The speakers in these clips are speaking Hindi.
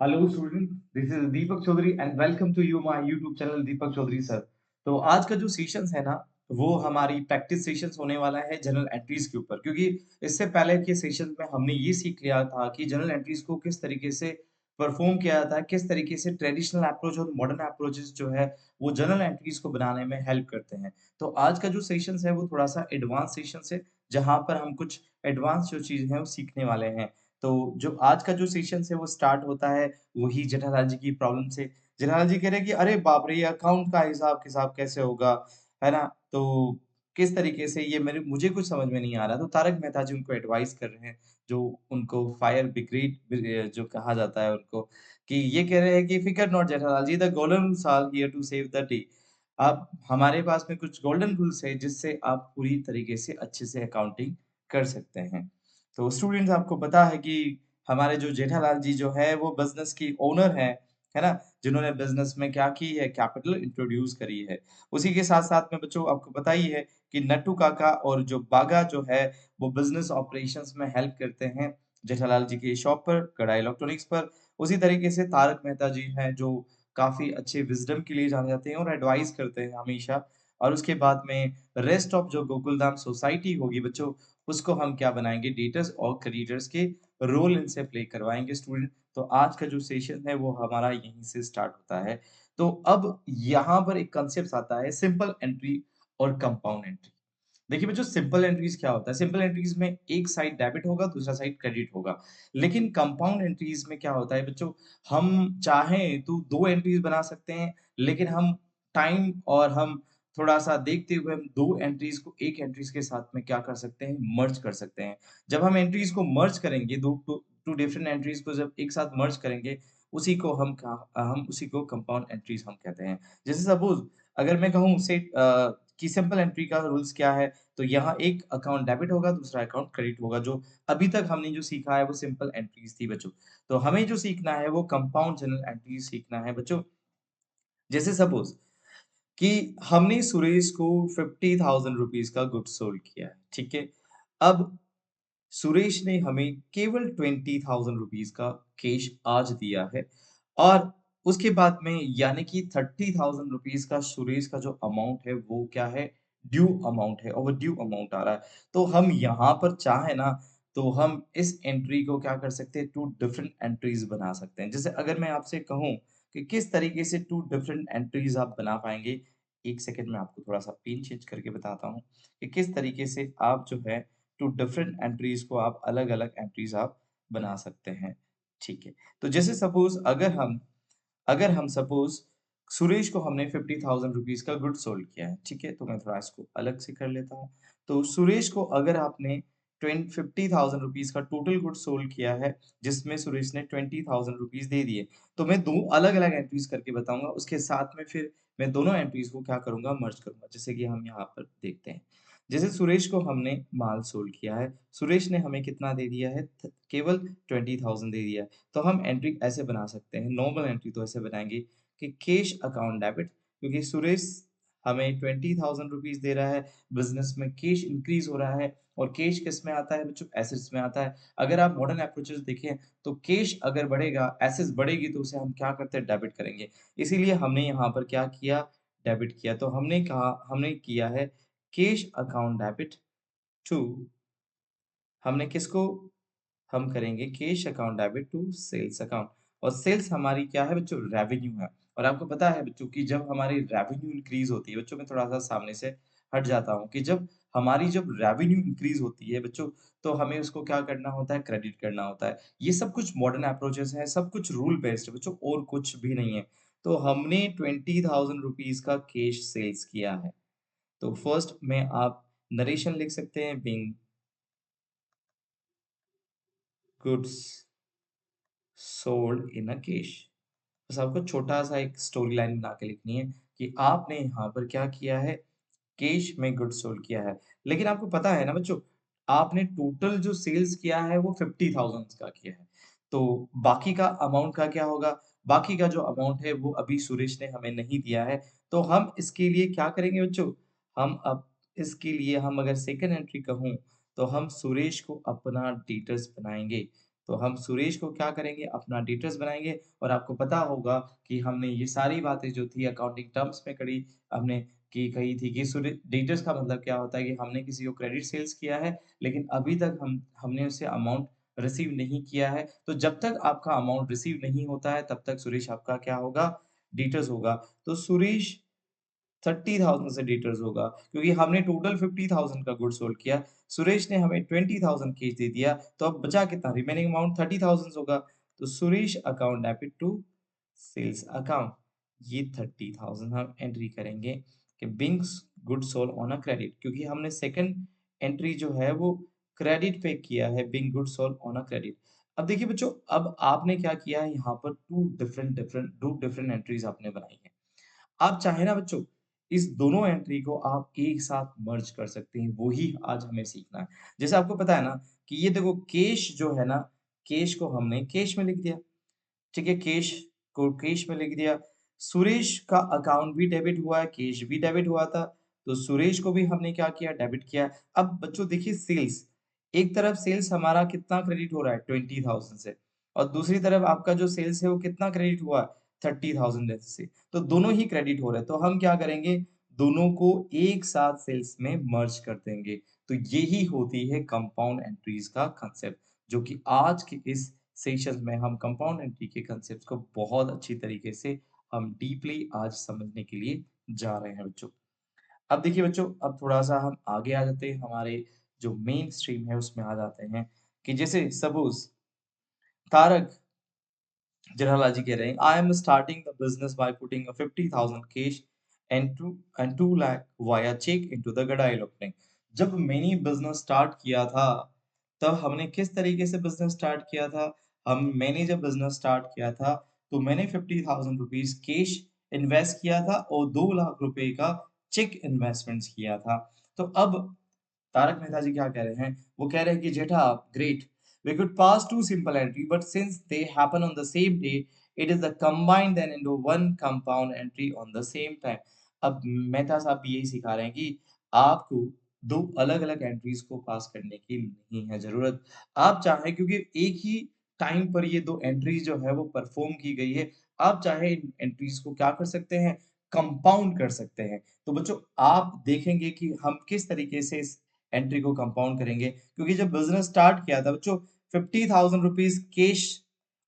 Hello student, this is Deepak Chaudhary and welcome to you my YouTube channel Deepak Chaudhary sir. तो आज का जो सेशंस है ना, वो हमारी प्रैक्टिस सेशंस होने वाला है जनरल एंट्रीज के ऊपर। क्योंकि इससे पहले के सेशंस में हमने ये सीख लिया था कि जनरल एंट्रीज को किस तरीके से परफॉर्म किया जाता है, किस तरीके से ट्रेडिशनल अप्रोच और मॉडर्न अप्रोचेस जो है वो जनरल एंट्रीज को बनाने में हेल्प करते हैं। तो आज का जो सेशंस है वो थोड़ा सा एडवांस सेशंस है, जहाँ पर हम कुछ एडवांस जो चीज़ है वो सीखने वाले हैं। तो जो आज का जो सेशंस है वो स्टार्ट होता है वही जेठालाल जी की प्रॉब्लम से। जेठालाल जी कह रहे हैं कि अरे बाप रे! ये अकाउंट का हिसाब-किताब कैसे होगा, है ना? तो किस तरीके से ये मेरे मुझे कुछ समझ में नहीं आ रहा। तो तारक मेहता जी उनको एडवाइस कर रहे हैं, जो उनको फायर ब्रिगेड जो कहा जाता है उनको, कि ये कह रहे हैं कि फिकर not Jethalal ji, the golden rules are here to save the day. अब हमारे पास में कुछ गोल्डन रूल्स है जिससे आप पूरी तरीके से अच्छे से अकाउंटिंग कर सकते हैं। तो स्टूडेंट्स, आपको पता है कि हमारे जो जेठालाल जी जो है वो बिज़नेस की ओनर हैं, है ना? जिन्होंने बिज़नेस में क्या की है, कैपिटल इंट्रोड्यूस करी है। उसी के साथ-साथ में बच्चों आपको पता ही है कि नट्टू काका और जो बागा जो है वो बिज़नेस ऑपरेशंस में हेल्प करते हैं जेठालाल जी की शॉप पर, गड़ा इलेक्ट्रॉनिक्स पर। उसी तरीके से तारक मेहता जी हैं जो काफ़ी अच्छे विज़डम के लिए जाने जाते हैं और एडवाइस करते हैं हमेशा। और उसके बाद में रेस्ट ऑफ जो गोकुलधाम सोसाइटी होगी बच्चों, उसको हम क्या बनाएँगे, डेटर्स और क्रेडिटर्स के रोल इनसे प्ले करवाएँगे स्टूडेंट। तो आज का जो सेशन है वो हमारा यहीं से स्टार्ट होता है। तो अब यहाँ पर एक कांसेप्ट आता है सिंपल एंट्री और कंपाउंड एंट्री। देखिए बच्चों, सिंपल एंट्रीज़ क्या होता है? सिंपल एंट्रीज़ में एक साइड डेबिट होगा, दूसरा साइड क्रेडिट होगा। लेकिन कंपाउंड एंट्रीज़ में क्या होता है बच्चों, हम चाहें तो 2 एंट्रीज़ बना सकते हैं, लेकिन हम टाइम और हम थोड़ा-सा देखते हुए हम 2 एंट्रीज़ को 1 एंट्रीज़ के साथ में क्या कर सकते हैं, मर्ज कर सकते हैं। जब हम एंट्रीज़ को मर्ज करेंगे, 2 डिफरेंट एंट्रीज़ को जब एक साथ मर्ज करेंगे, हम उसी को कंपाउंड एंट्रीज़ हम कहते हैं। जैसे सपोज़ अगर मैं कहूँ कि सिंपल एंट्री का रूल्स क्या है, तो यहाँ एक अकाउंट डेबिट होगा, दूसरा अकाउंट क्रेडिट होगा। जो अभी तक हमने जो सीखा है वो सिंपल एंट्रीज़ थी बच्चों। तो हमें जो सीखना है वो कंपाउंड जनरल एंट्रीज़ सीखना है बच्चों। जैसे सपोज़ कि हमने सुरेश को ₹50,000 का गुड्स सोल्ड किया है, ठीक है? अब सुरेश ने हमें केवल ₹20,000 का कैश आज दिया है और उसके बाद में यानी कि ₹30,000 का सुरेश का जो अमाउंट है वो क्या है? ड्यू अमाउंट है, ओवरड्यू अमाउंट आ रहा है। तो हम यहाँ पर चाहें ना तो हम इस एंट्री को क्या कर सकते हैं, 2 डिफरेंट एंट्रीज़ बना सकते हैं। जैसे अगर मैं आपसे कहूँ कि किस तरीके से 2 डिफरेंट एंट्रीज़ आप बना पाएँगे? 1 सेकंड में आपको थोड़ा-सा पेन चेंज करके बताता हूँ कि किस तरीके से आप जो है 2 डिफरेंट एंट्रीज़ को आप अलग-अलग एंट्रीज़ आप बना सकते हैं। ठीक है। तो जैसे सपोज़ अगर हम सपोज़ सुरेश को हमने ₹50,000 का गुड्स सोल्ड किया है, ठीक है? तो मैं थोड़ा इसको अलग से कर लेता हूँ। तो सुरेश को अगर आपने ₹50,000 का टोटल गुड्स सोल्ड किया है, जिसमें सुरेश ने ₹20,000 दे दिए, तो मैं 2 अलग-अलग एंट्रीज़ करके बताऊँगा। उसके साथ में फिर मैं दोनों एंट्रीज़ को क्या करूँगा, मर्ज करूँगा। जैसे कि हम यहाँ पर देखते हैं। जैसे सुरेश को हमने माल सोल्ड किया है, सुरेश ने हमें कितना दे दिया है, केवल 20,000 दे दिया है। तो हम एंट्री ऐसे बना सकते हैं, नॉर्मल एंट्री तो ऐसे बनाएँगे कि कैश अकाउंट डेबिट, क्योंकि सुरेश हमें ₹20,000 दे रहा है, बिज़नेस में कैश इंक्रीज़ हो रहा है और कैश किसमें आता है बच्चों? एसेट्स में आता है। अगर आप मॉडर्न अप्रोचेज़ देखें, तो कैश अगर बढ़ेगा, एसेट्स बढ़ेगी तो उसे हम क्या करते हैं? डेबिट करेंगे। इसीलिए हमने यहाँ पर क्या किया? डेबिट किया। तो हमने किया है कैश अकाउंट डेबिट टू, हमने किसको हम करेंगे cash account debit to sales account. और सेल्स हमारी क्या है बच्चों? रेवेन्यू है। और आपको पता है बच्चों कि जब हमारी रेवेन्यू इंक्रीज़ होती है, बच्चों मैं थोड़ा-सा सामने से हट जाता हूँ, कि जब रेवेन्यू इंक्रीज़ होती है बच्चों, तो हमें उसको क्या करना होता है? क्रेडिट करना होता है। ये सब कुछ मॉडर्न अप्रोचेज़ हैं, सब कुछ रूल बेस्ड है बच्चों, और कुछ भी नहीं है। तो हमने ₹20,000 का कैश सेल्स किया है। तो फर्स्ट में आप नरेशन लिख सकते हैं, being goods sold in a cash. बस आपको छोटा-सा एक स्टोरी लाइन बना के लिखनी है कि आपने यहाँ पर क्या किया है, कैश में गुड्स सोल्ड किया है। लेकिन आपको पता है ना बच्चों, आपने टोटल जो सेल्स किया है वो 50,000 का किया है। तो बाकी का अमाउंट का क्या होगा? बाकी का जो अमाउंट है वो अभी सुरेश ने हमें नहीं दिया है। तो हम इसके लिए क्या करेंगे बच्चों? हम अब इसके लिए हम अगर सेकंड एंट्री कहूँ, तो हम सुरेश को अपना डेटर्स बनाएँगे। तो हम सुरेश को क्या करेंगे, अपना डेटर्स बनाएँगे और आपको पता होगा कि हमने ये सारी बातें जो थी अकाउंटिंग टर्म्स में करी हमने की कही थी कि सुरे डेटर्स का मतलब क्या होता है कि हमने किसी को क्रेडिट सेल्स किया है, लेकिन अभी तक हमने उससे अमाउंट रिसीव नहीं किया है। तो जब तक आपका अमाउंट रिसीव नहीं होता है, तब तक सुरेश आपका क्या होगा, डेटर्स होगा। तो सुरेश 30,000 से डेटर्स होगा क्योंकि हमने टोटल 50,000 का गुड्स सोल्ड किया। सुरेश ने हमें 20,000 कैश दे दिया, तो अब बचा कितना? रिमेनिंग अमाउंट 30,000 होगा। तो Suresh account debit to sales account. ये 30,000 हम एंट्री करेंगे कि being goods sold on a credit क्योंकि हमने सेकंड एंट्री जो है वो क्रेडिट पे किया है, Bing goods sold on a credit. अब देखिए बच्चों, अब आपने क्या किया है यहाँ पर 2 डिफरेंट एंट्रीज़ आपने बनाई है। आप चाहे ना बच्चों, इस दोनों एंट्री को आप एक साथ मर्ज कर सकते हैं, वो ही आज हमें सीखना है। जैसे आपको पता है ना कि ये देखो कैश जो है ना, कैश को हमने कैश में लिख दिया, ठीक है? कैश को कैश में लिख दिया। सुरेश का अकाउंट भी डेबिट हुआ है, कैश भी डेबिट हुआ था, तो सुरेश को भी हमने क्या किया? डेबिट किया। अब बच्चों देखिए सेल्स, एक तरफ सेल्स हमारा कितना क्रेडिट हो रहा है? 20,000 से और दूसरी तरफ आपका जो सेल्स है वो कितना क्रेडिट हुआ? 30,000 से। तो दोनों ही क्रेडिट हो रहे हैं, तो हम क्या करेंगे? दोनों को एक साथ सेल्स में मर्ज कर देंगे। तो यही होती है कंपाउंड एंट्रीज़ का कांसेप्ट, जो कि आज के इस सेशंस में हम कंपाउंड एंट्री के कांसेप्ट्स को बहुत अच्छी तरीके से हम डीपली आज समझने के लिए जा रहे हैं बच्चों। अब देखिए बच्चों, अब थोड़ा-सा हम आगे आ जाते हैं, हमारे जो मेन स्ट्रीम है उसमें आ जाते हैं कि जैसे सपोज़ तारक जेठालाल जी कह रहे हैं, I am starting the business by putting a 50,000 cash and 2 lakh via cheque into the गडाइल ओपनिंग। जब मैंने बिज़नेस स्टार्ट किया था, तब हमने किस तरीके से बिज़नेस स्टार्ट किया था? मैंने जब बिज़नेस स्टार्ट किया था, तो मैंने 50,000 रुपीज़ कैश इन्वेस्ट किया था और 2 लाख रुपए का चेक इन्वेस्टमेंट्स किया था। तो अब तारक मेहता जी क्या कह रहे हैं? वो कह रहे हैं कि जेठा great, we could pass two simple entry, but since they happen on the same day, it is the combined then into one compound entry on the same time. अब मेहता साहब भी यही सिखा रहे हैं कि आपको 2 अलग-अलग एंट्रीज़ को पास करने की नहीं है ज़रूरत। आप चाहें क्योंकि एक ही टाइम पर ये 2 एंट्रीज़ जो है वो परफ़ॉर्म की गई है, आप चाहे इन एंट्रीज़ को क्या कर सकते हैं? कंपाउंड कर सकते हैं। तो बच्चों आप देखेंगे कि हम किस तरीके से इस एंट्री को कंपाउंड करेंगे क्योंकि जब बिज़नेस स्टार्ट किया था बच्चों 50,000 रुपीज़ कैश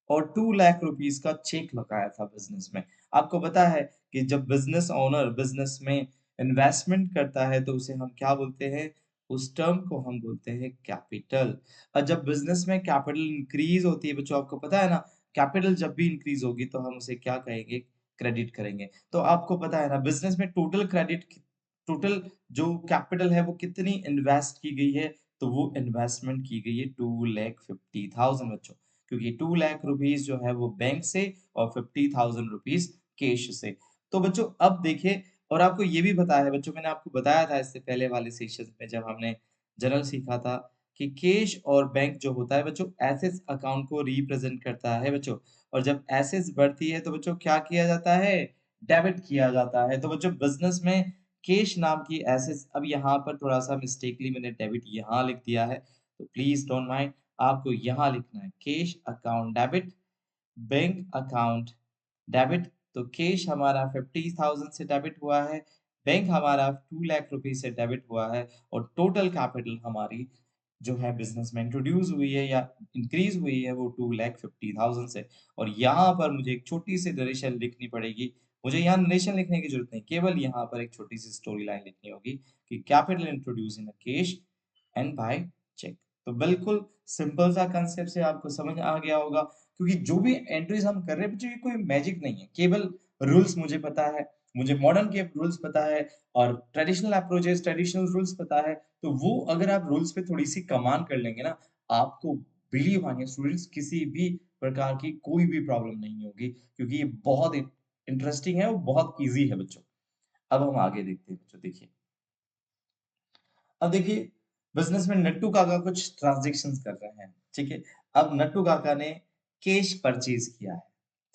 और 2 लाख रुपीज़ का चेक लगाया था बिज़नेस में। आपको पता है कि जब बिज़नेस ओनर बिज़नेस में इन्वेस्टमेंट करता है तो उसे हम क्या बोलते हैं? उस टर्म को हम बोलते हैं कैपिटल। और जब बिज़नेस में कैपिटल इंक्रीज़ होती है बच्चों आपको पता है ना, कैपिटल जब भी इंक्रीज़ होगी तो हम उसे क्या कहेंगे? क्रेडिट करेंगे। तो आपको पता है ना बिज़नेस में टोटल जो कैपिटल है वो कितनी इन्वेस्ट की गई है, तो वो इन्वेस्टमेंट की गई है 2,50,000 बच्चों। क्योंकि 2 लाख रुपीज़ जो है वो बैंक से और 50,000 रुपीज़ कैश से। तो बच्चों अब देखिए और आपको ये भी पता है बच्चों मैंने आपको बताया था इससे पहले वाले सेशंस में जब हमने जनरल सीखा था कि कैश और बैंक जो होता है बच्चों एसेट्स अकाउंट को रिप्रेजेंट करता है बच्चों और जब एसेट्स बढ़ती है तो बच्चों क्या किया जाता है? डेबिट किया जाता है। तो बच्चों बिज़नेस में कैश नाम की एसेट्स अब यहाँ पर थोड़ा-सा मिस्टेकली मैंने डेबिट यहाँ लिख दिया है, तो प्लीज़ डोंट माइंड आपको यहाँ लिखना है cash account debit, bank account debit तो कैश हमारा 50,000 से डेबिट हुआ है, बैंक हमारा 2 लाख रुपए से डेबिट हुआ है और टोटल कैपिटल हमारी जो है बिज़नेस में इंट्रोड्यूस हुई है या इंक्रीज़ हुई है वो 2,50,000 से और यहाँ पर मुझे एक छोटी-सी नरेशन लिखनी पड़ेगी। मुझे यहाँ नरेशन लिखने की ज़रूरत नहीं, केवल यहाँ पर एक छोटी-सी स्टोरी लाइन लिखनी होगी कि capital introduce in a cash and by cheque. तो बिल्कुल सिंपल सा कांसेप्ट से आपको समझ आ गया होगा क्योंकि जो भी एंट्रीज़ हम कर रहे हैं बच्चों ये कोई मैजिक नहीं है, केवल रूल्स मुझे पता है, मुझे मॉडर्न के रूल्स पता है और ट्रेडिशनल अप्रोचेस, ट्रेडिशनल रूल्स पता है, तो वो अगर आप रूल्स पे थोड़ी-सी कमान कर लेंगे ना, आपको बिलीव मानिए स्टूडेंट्स किसी भी प्रकार की कोई भी प्रॉब्लम नहीं होगी क्योंकि ये बहुत इंटरेस्टिंग है और बहुत ईज़ी है बच्चों। अब हम आगे देखते हैं बच्चों देखिए। अब देखिए बिज़नेस में नट्टू काका कुछ ट्रांज़ैक्शंस कर रहे हैं, ठीक है? अब नट्टू काका ने कैश परचेज़ किया है,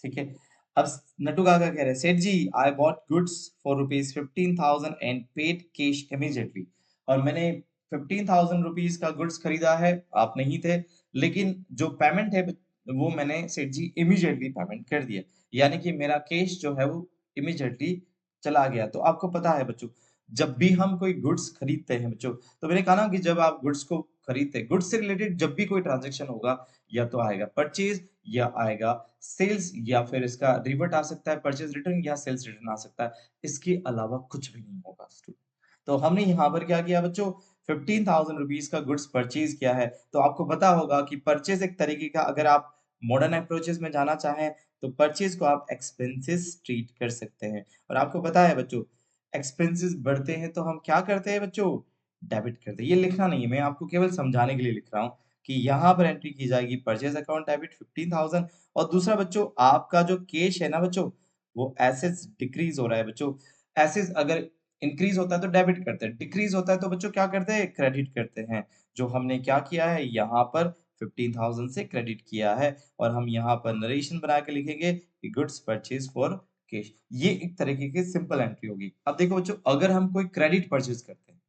ठीक है? अब नट्टू काका कह रहे हैं, "सेठ जी, I bought goods for rupees 15,000 and paid cash immediately" और मैंने 15,000 रुपीज़ का गुड्स खरीदा है, आप नहीं थे, लेकिन जो पेमेंट है वो मैंने सेठ जी इमीडिएटली पेमेंट कर दिया। यानी कि मेरा कैश जो है वो इमीडिएटली चला गया। तो आपको पता है बच्चों, जब भी हम कोई गुड्स खरीदते हैं बच्चों, तो मैंने कहा ना कि जब आप गुड्स को खरीदते हैं, गुड्स से रिलेटेड जब भी कोई ट्रांज़ैक्शन होगा, या तो आएगा परचेज़ या आएगा सेल्स या फिर इसका रिवर्ट आ सकता है परचेज़ रिटर्न या सेल्स रिटर्न आ सकता है। इसके अलावा कुछ भी नहीं होगा स्टूडेंट। तो हमने यहाँ पर क्या किया बच्चों, 15,000 रुपीज़ का गुड्स परचेज़ किया है। तो आपको पता होगा कि परचेज़ एक तरीके का, अगर आप मॉडर्न अप्रोचेज़ में जाना चाहें, तो परचेज़ को आप एक्सपेंसेस ट्रीट कर सकते हैं। और आपको पता है बच्चों, एक्सपेंसेस बढ़ते हैं तो हम क्या करते हैं बच्चों? डेबिट करते हैं। ये लिखना नहीं है, मैं आपको केवल समझाने के लिए लिख रहा हूँ कि यहाँ पर एंट्री की जाएगी परचेज़ अकाउंट डेबिट 15,000। और दूसरा बच्चों, आपका जो कैश है ना बच्चों, वो एसेट्स डिक्रीज़ हो रहा है बच्चों। एसेट्स अगर इंक्रीज़ होता है तो डेबिट करते हैं, डिक्रीज़ होता है तो बच्चों क्या करते हैं? क्रेडिट करते हैं। जो हमने क्या किया है, यहाँ पर 15,000 से क्रेडिट किया है और हम यहाँ पर नरेशन बना के लिखेंगे कि गुड्स परचेज़ फॉर कैश। ये एक तरीके की सिंपल एंट्री होगी। अब देखो बच्चों, अगर हम कोई क्रेडिट परचेज़ करते हैं,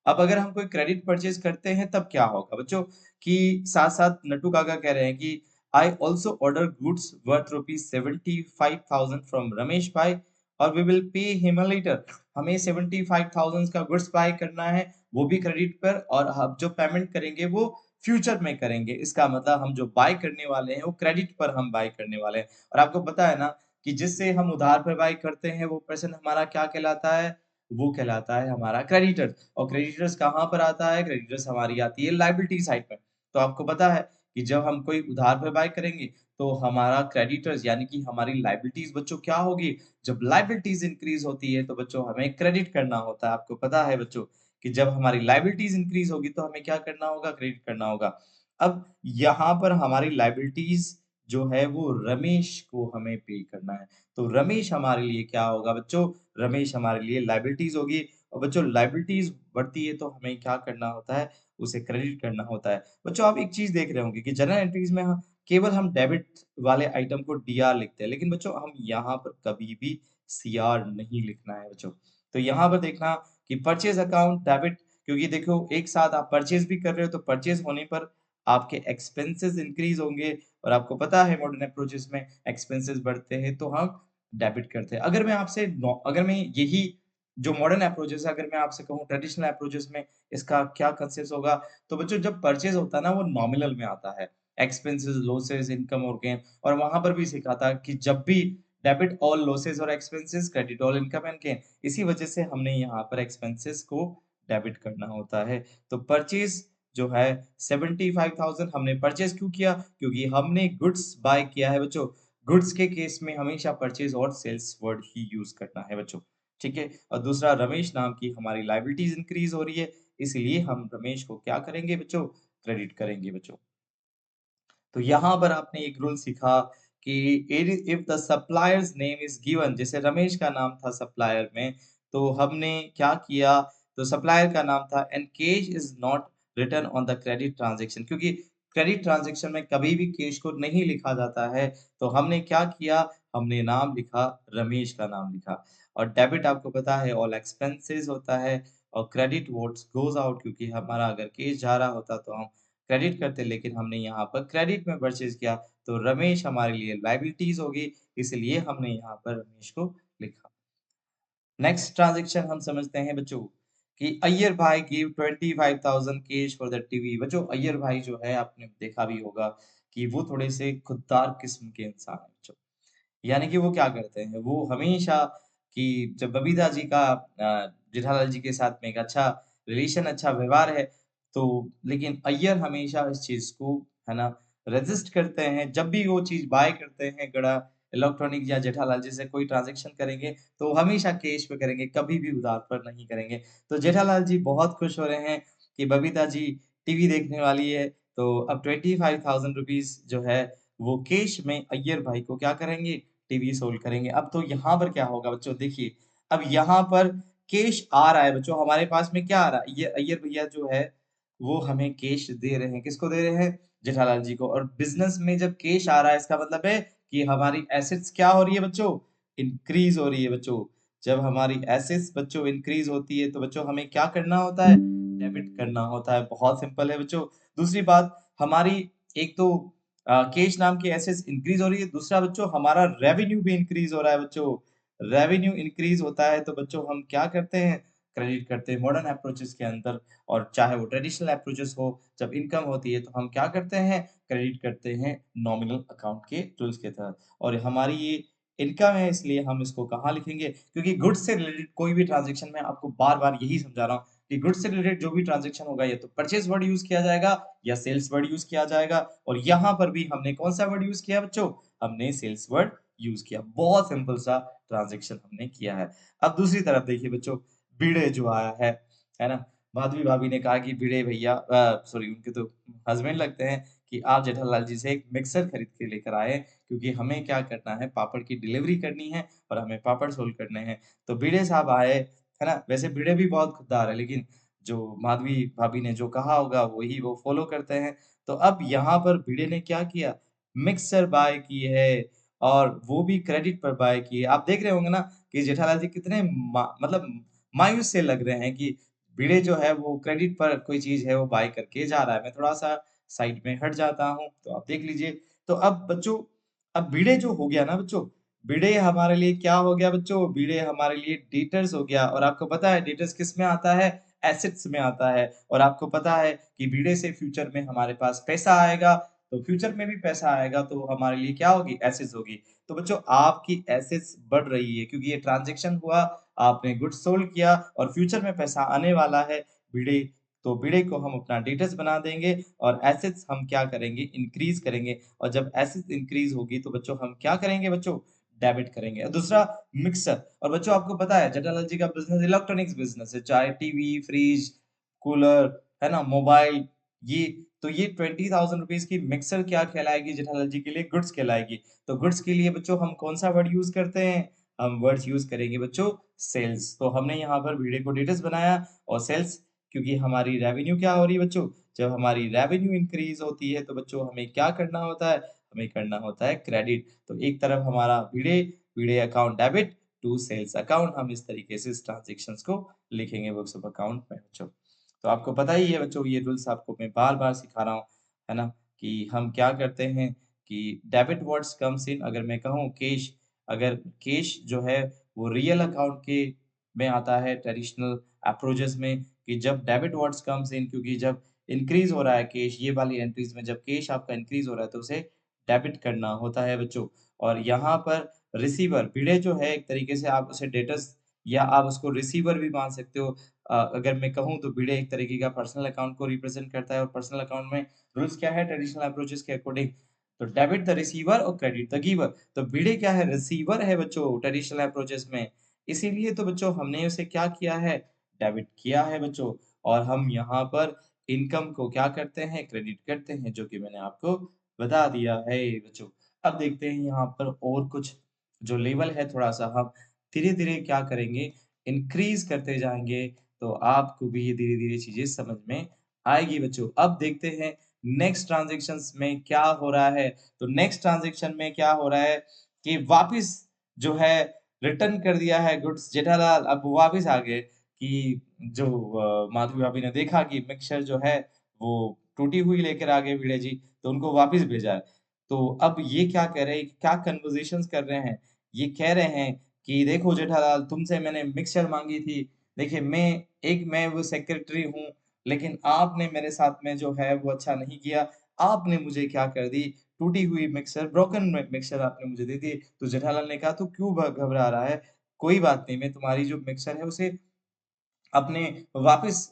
अब अगर हम कोई क्रेडिट परचेज़ करते हैं तब क्या होगा बच्चों, कि साथ-साथ नट्टू काका कह रहे हैं कि I also order goods worth rupees 75,000 from Ramesh भाई और we will pay him later. हमें 75,000 का गुड्स बाय करना है, वो भी क्रेडिट पर, और हम जो पेमेंट करेंगे वो फ्यूचर में करेंगे। इसका मतलब हम जो बाय करने वाले हैं वो क्रेडिट पर हम बाय करने वाले हैं। और आपको पता है ना कि जिससे हम उधार पर बाय करते हैं वो पर्सन हमारा क्या कहलाता है? वो कहलाता है हमारा क्रेडिटर। और क्रेडिटर्स कहाँ पर आता है? क्रेडिटर्स हमारी आती है लायबिलिटी साइड पर। तो आपको पता है कि जब हम कोई उधार पे बाय करेंगे, तो हमारा क्रेडिटर्स यानी कि हमारी लायबिलिटीज़ बच्चों क्या होगी? जब लायबिलिटीज़ इंक्रीज़ होती है, तो बच्चों हमें क्रेडिट करना होता है। आपको पता है बच्चों कि जब हमारी लायबिलिटीज़ इंक्रीज़ होगी, तो हमें क्या करना होगा? क्रेडिट करना होगा। अब यहाँ पर हमारी लायबिलिटीज़ जो है, वो रमेश को हमें पे करना है। तो रमेश हमारे लिए क्या होगा बच्चों? रमेश हमारे लिए लायबिलिटीज़ होगी। और बच्चों लायबिलिटीज़ बढ़ती है तो हमें क्या करना होता है? उसे क्रेडिट करना होता है। बच्चों आप एक चीज़ देख रहे होंगे कि जर्नल एंट्रीज़ में केवल हम डेबिट वाले आइटम को डीआर लिखते हैं, लेकिन बच्चों हम यहाँ पर कभी भी सीआर नहीं लिखना है बच्चों। तो यहाँ पर देखना कि परचेज़ अकाउंट डेबिट, क्योंकि देखो एक साथ आप परचेज़ भी कर रहे हो, तो परचेज़ होने पर आपके एक्सपेंसेस इंक्रीज़ होंगे और आपको पता है मॉडर्न अप्रोचेज़ में एक्सपेंसेस बढ़ते हैं तो हम डेबिट करते हैं। अगर मैं यही जो मॉडर्न अप्रोचेज़ है, अगर मैं आपसे कहूँ ट्रेडिशनल अप्रोचेज़ में इसका क्या कंसेप्ट होगा, तो बच्चों जब परचेज़ होता है ना, वो नॉमिनल में आता है। एक्सपेंसेस, लॉसेस, इनकम और गेन, और वहाँ पर भी सीखा था कि जब भी डेबिट ऑल लॉसेस और expenses, credit all income and gain. इसी वजह से हमने यहाँ पर एक्सपेंसेस को डेबिट करना होता है। तो परचेज़ जो है 75,000 हमने परचेज़ क्यों किया? क्योंकि हमने गुड्स बाय किया है बच्चों। गुड्स के केस में हमेशा परचेज़ और सेल्स वर्ड ही यूज़ करना है बच्चों, ठीक है? और दूसरा, रमेश नाम की हमारी लायबिलिटीज़ इंक्रीज़ हो रही है, इसलिए हम रमेश को क्या करेंगे बच्चों? क्रेडिट करेंगे बच्चों। तो यहाँ पर आपने एक रूल सीखा कि if the suppliers name is given, जैसे रमेश का नाम था सप्लायर में, तो हमने क्या किया? तो सप्लायर का नाम था and cash is not written on the credit transaction, क्योंकि क्रेडिट ट्रांज़ैक्शन में कभी भी कैश को नहीं लिखा जाता है, तो हमने क्या किया? हमने नाम लिखा, रमेश का नाम लिखा। और डेबिट आपको पता है ऑल एक्सपेंसेस होता है, और क्रेडिट व्हाट्स गोज़ आउट, क्योंकि हमारा अगर कैश जा रहा होता तो हम क्रेडिट करते, लेकिन हमने यहाँ पर क्रेडिट में परचेज़ किया, तो रमेश हमारे लिए लायबिलिटीज़ होगी, इसलिए हमने यहाँ पर रमेश को लिखा। नेक्स्ट ट्रांज़ैक्शन हम समझते हैं बच्चों कि अय्यर भाई give 25,000 cash for the TV. बच्चों अय्यर भाई जो है, आपने देखा भी होगा कि वो थोड़े से खुददार किस्म के इंसान हैं बच्चों। यानी कि वो क्या करते हैं, वो हमेशा कि जब बबीता जी का जेठालाल जी के साथ में एक अच्छा रिलेशन, अच्छा व्यवहार है, तो लेकिन अय्यर हमेशा इस चीज़ को, है ना, रेज़िस्ट करते हैं। जब भी वो चीज़ बाय करते हैं, गड़ा इलेक्ट्रॉनिक या जेठालाल जी से कोई ट्रांज़ैक्शन करेंगे, तो हमेशा कैश पे करेंगे, कभी भी उधार पर नहीं करेंगे। तो जेठालाल जी बहुत खुश हो रहे हैं कि बबीता जी टीवी देखने वाली है, तो अब 25,000 रुपीज़ जो है, वो कैश में अय्यर भाई को क्या करेंगे? टीवी सोल्ड करेंगे। अब तो यहाँ पर क्या होगा बच्चों, देखिए, अब यहाँ पर कैश आ रहा है बच्चों, हमारे पास में क्या आ रहा है? ये अय्यर भैया जो है, वो हमें कैश दे रहे हैं। किसको दे रहे हैं? जेठालाल जी को। और बिज़नेस में जब कैश आ रहा है, इसका मतलब है कि हमारी एसेट्स क्या हो रही है बच्चों? इंक्रीज़ हो रही है बच्चों। जब हमारी एसेट्स बच्चों इंक्रीज़ होती है, तो बच्चों हमें क्या करना होता है? डेबिट करना होता है। बहुत सिंपल है बच्चों। दूसरी बात, हमारी एक तो कैश नाम की एसेट्स इंक्रीज़ हो रही है, दूसरा बच्चों हमारा रेवेन्यू भी इंक्रीज़ हो रहा है बच्चों। रेवेन्यू इंक्रीज़ होता है तो बच्चों हम क्या करते हैं, क्रेडिट करते हैं मॉडर्न अप्रोचेज़ के अंदर और चाहे वो ट्रेडिशनल अप्रोचेज़ हो, जब इनकम होती है तो हम क्या करते हैं, क्रेडिट करते हैं नॉमिनल अकाउंट के रूल्स के तहत और हमारी ये इनकम है इसलिए हम इसको कहाँ लिखेंगे क्योंकि गुड्स से रिलेटेड कोई भी ट्रांज़ैक्शन मैं आपको बार-बार यही समझा रहा हूँ कि गुड्स से रिलेटेड जो भी ट्रांज़ैक्शन होगा या तो परचेज़ वर्ड यूज़ किया जाएगा या सेल्स वर्ड यूज़ किया जाएगा और यहाँ पर भी हमने कौन-सा वर्ड यूज़ किया बच्चों? हमने सेल्स वर्ड यूज़ किया। बहुत सिंपल सा ट्रांज़ैक्शन हमने किया है। अब दूसरी तरफ देखिए बच्चों, भिड़े जो आया है ना? माधवी भाभी ने कहा कि भिड़े भैया सॉरी उनके तो हस्बैंड लगते हैं कि आप जेठालाल जी से एक मिक्सर खरीद के लेकर आए क्योंकि हमें क्या करना है पापड़ की डिलीवरी करनी है और हमें पापड़ सोल्ड करने हैं। तो भिड़े साहब आए, है ना? वैसे भिड़े भी बहुत खुददार है लेकिन जो माधवी भाभी ने जो कहा होगा वही वो फ़ॉलो करते हैं। तो अब यहाँ पर भिड़े ने क्या किया? मिक्सर बाय की है और वो भी क्रेडिट पर बाय की है। आप देख रहे होंगे ना कि जेठालाल जी कितने मतलब मायूस से लग रहे हैं कि भिड़े जो है वो क्रेडिट पर कोई चीज़ है वो बाय करके जा रहा है। मैं थोड़ा-सा साइड में हट जाता हूँ, तो आप देख लीजिए। तो अब बच्चों अब भिड़े जो हो गया ना बच्चों, भिड़े हमारे लिए क्या हो गया बच्चों? भिड़े हमारे लिए डेटर्स हो गया और आपको पता है डेटर्स किस में आता है? एसेट्स में आता है और आपको पता है कि भिड़े से फ्यूचर में हमारे पास पैसा आएगा, तो फ्यूचर में भी पैसा आएगा तो हमारे लिए क्या होगी? एसेट्स होगी। तो बच्चों आपकी एसेट्स बढ़ रही है क्योंकि ये ट्रांज़ैक्शन हुआ, आपने गुड्स सोल्ड किया और फ्यूचर में पैसा आने वाला है भिड़े तो भिड़े को हम अपना डेटर्स बना देंगे और एसेट्स हम क्या करेंगे? इंक्रीज़ करेंगे और जब एसेट्स इंक्रीज़ होगी तो बच्चों हम क्या करेंगे बच्चों? डेबिट करेंगे। और दूसरा मिक्सर और बच्चों आपको पता है जेठालाल जी का बिज़नेस इलेक्ट्रॉनिक्स बिज़नेस है, चाहे टीवी, फ्रिज, कूलर, है ना? मोबाइल ये तो ये 20,000 रुपीज़ की मिक्सर क्या कहलाएगी जेठालाल जी के लिए? गुड्स कहलाएगी। तो गुड्स के लिए बच्चों हम कौन-सा वर्ड यूज़ करते हैं? हम वर्ड्स यूज़ करेंगे बच्चों सेल्स। तो हमने यहाँ पर भिड़े को डेटर्स बनाया और सेल्स क्योंकि हमारी रेवेन्यू क्या हो रही है बच्चों? जब हमारी रेवेन्यू इंक्रीज़ होती है तो बच्चों हमें क्या करना होता है? हमें करना होता है क्रेडिट। तो एक तरफ हमारा Bhide, Bhide account debit to sales account हम इस तरीके से इस ट्रांज़ैक्शंस को लिखेंगे बुक्स ऑफ अकाउंट में बच्चों। तो आपको पता ही है बच्चों ये रूल्स आपको मैं बार-बार सिखा रहा हूँ, है ना? कि हम क्या करते हैं कि डेबिट व्हाट्स कम्स इन अगर मैं कहूँ कैश अगर कैश जो है वो रियल अकाउंट के में आता है ट्रेडिशनल अप्रोचेज़ में कि जब डेबिट व्हाट्स कम्स इन क्योंकि जब इंक्रीज़ हो रहा है कैश ये वाली एंट्रीज़ में जब कैश आपका इंक्रीज़ हो रहा है तो उसे डेबिट करना होता है बच्चों। और यहाँ पर रिसीवर भिड़े जो है एक तरीके से आप उसे डेटर्स या आप उसको रिसीवर भी मान सकते हो। अगर मैं कहूँ तो भिड़े एक तरीके का पर्सनल अकाउंट को रिप्रेज़ेंट करता है और पर्सनल अकाउंट में रूल्स क्या है ट्रेडिशनल अप्रोचेज़ के अकॉर्डिंग तो डेबिट द रिसीवर और क्रेडिट द गिवर। तो भिड़े क्या है रिसीवर है बच्चों ट्रेडिशनल अप्रोचेज़ में। इसीलिए तो बच्चों हमने उसे क्या किया है डेबिट किया है बच्चों और हम यहाँ पर इनकम को क्या करते हैं क्रेडिट करते हैं जो कि मैंने आपको बता दिया है बच्चों। अब देखते हैं यहाँ पर और कुछ जो लेवल है थोड़ा-सा हम धीरे-धीरे क्या करेंगे इंक्रीज़ करते जाएँगे, तो आपको भी ये धीरे-धीरे चीज़ें समझ में आएगी बच्चों। अब देखते हैं नेक्स्ट ट्रांज़ैक्शंस में क्या हो रहा है, तो नेक्स्ट ट्रांज़ैक्शन में क्या हो रहा है कि वापिस जो है रिटर्न कर दिया है गुड्स जेठालाल अब वो वापिस आ गए कि जो माधवी भाभी ने देखा कि मिक्सचर जो है वो टूटी हुई लेकर आ गए भिड़े जी, तो उनको वापिस भेजा है। तो अब ये क्या कह रहे हैं, क्या कन्वर्सेशंस कर रहे हैं? ये कह रहे हैं कि देखो जेठालाल तुमसे मैंने मिक्सचर माँगी थी, देखिए मैं वो सेक्रेटरी हूँ, लेकिन आपने मेरे साथ में जो है वो अच्छा नहीं किया। आपने मुझे क्या कर दी, टूटी हुई मिक्सर ब्रोकन मिक्सर आपने मुझे दे दी। तो जेठालाल ने कहा, "तू क्यों घबरा रहा है? कोई बात नहीं, मैं तुम्हारी जो मिक्सर है उसे अपने वापिस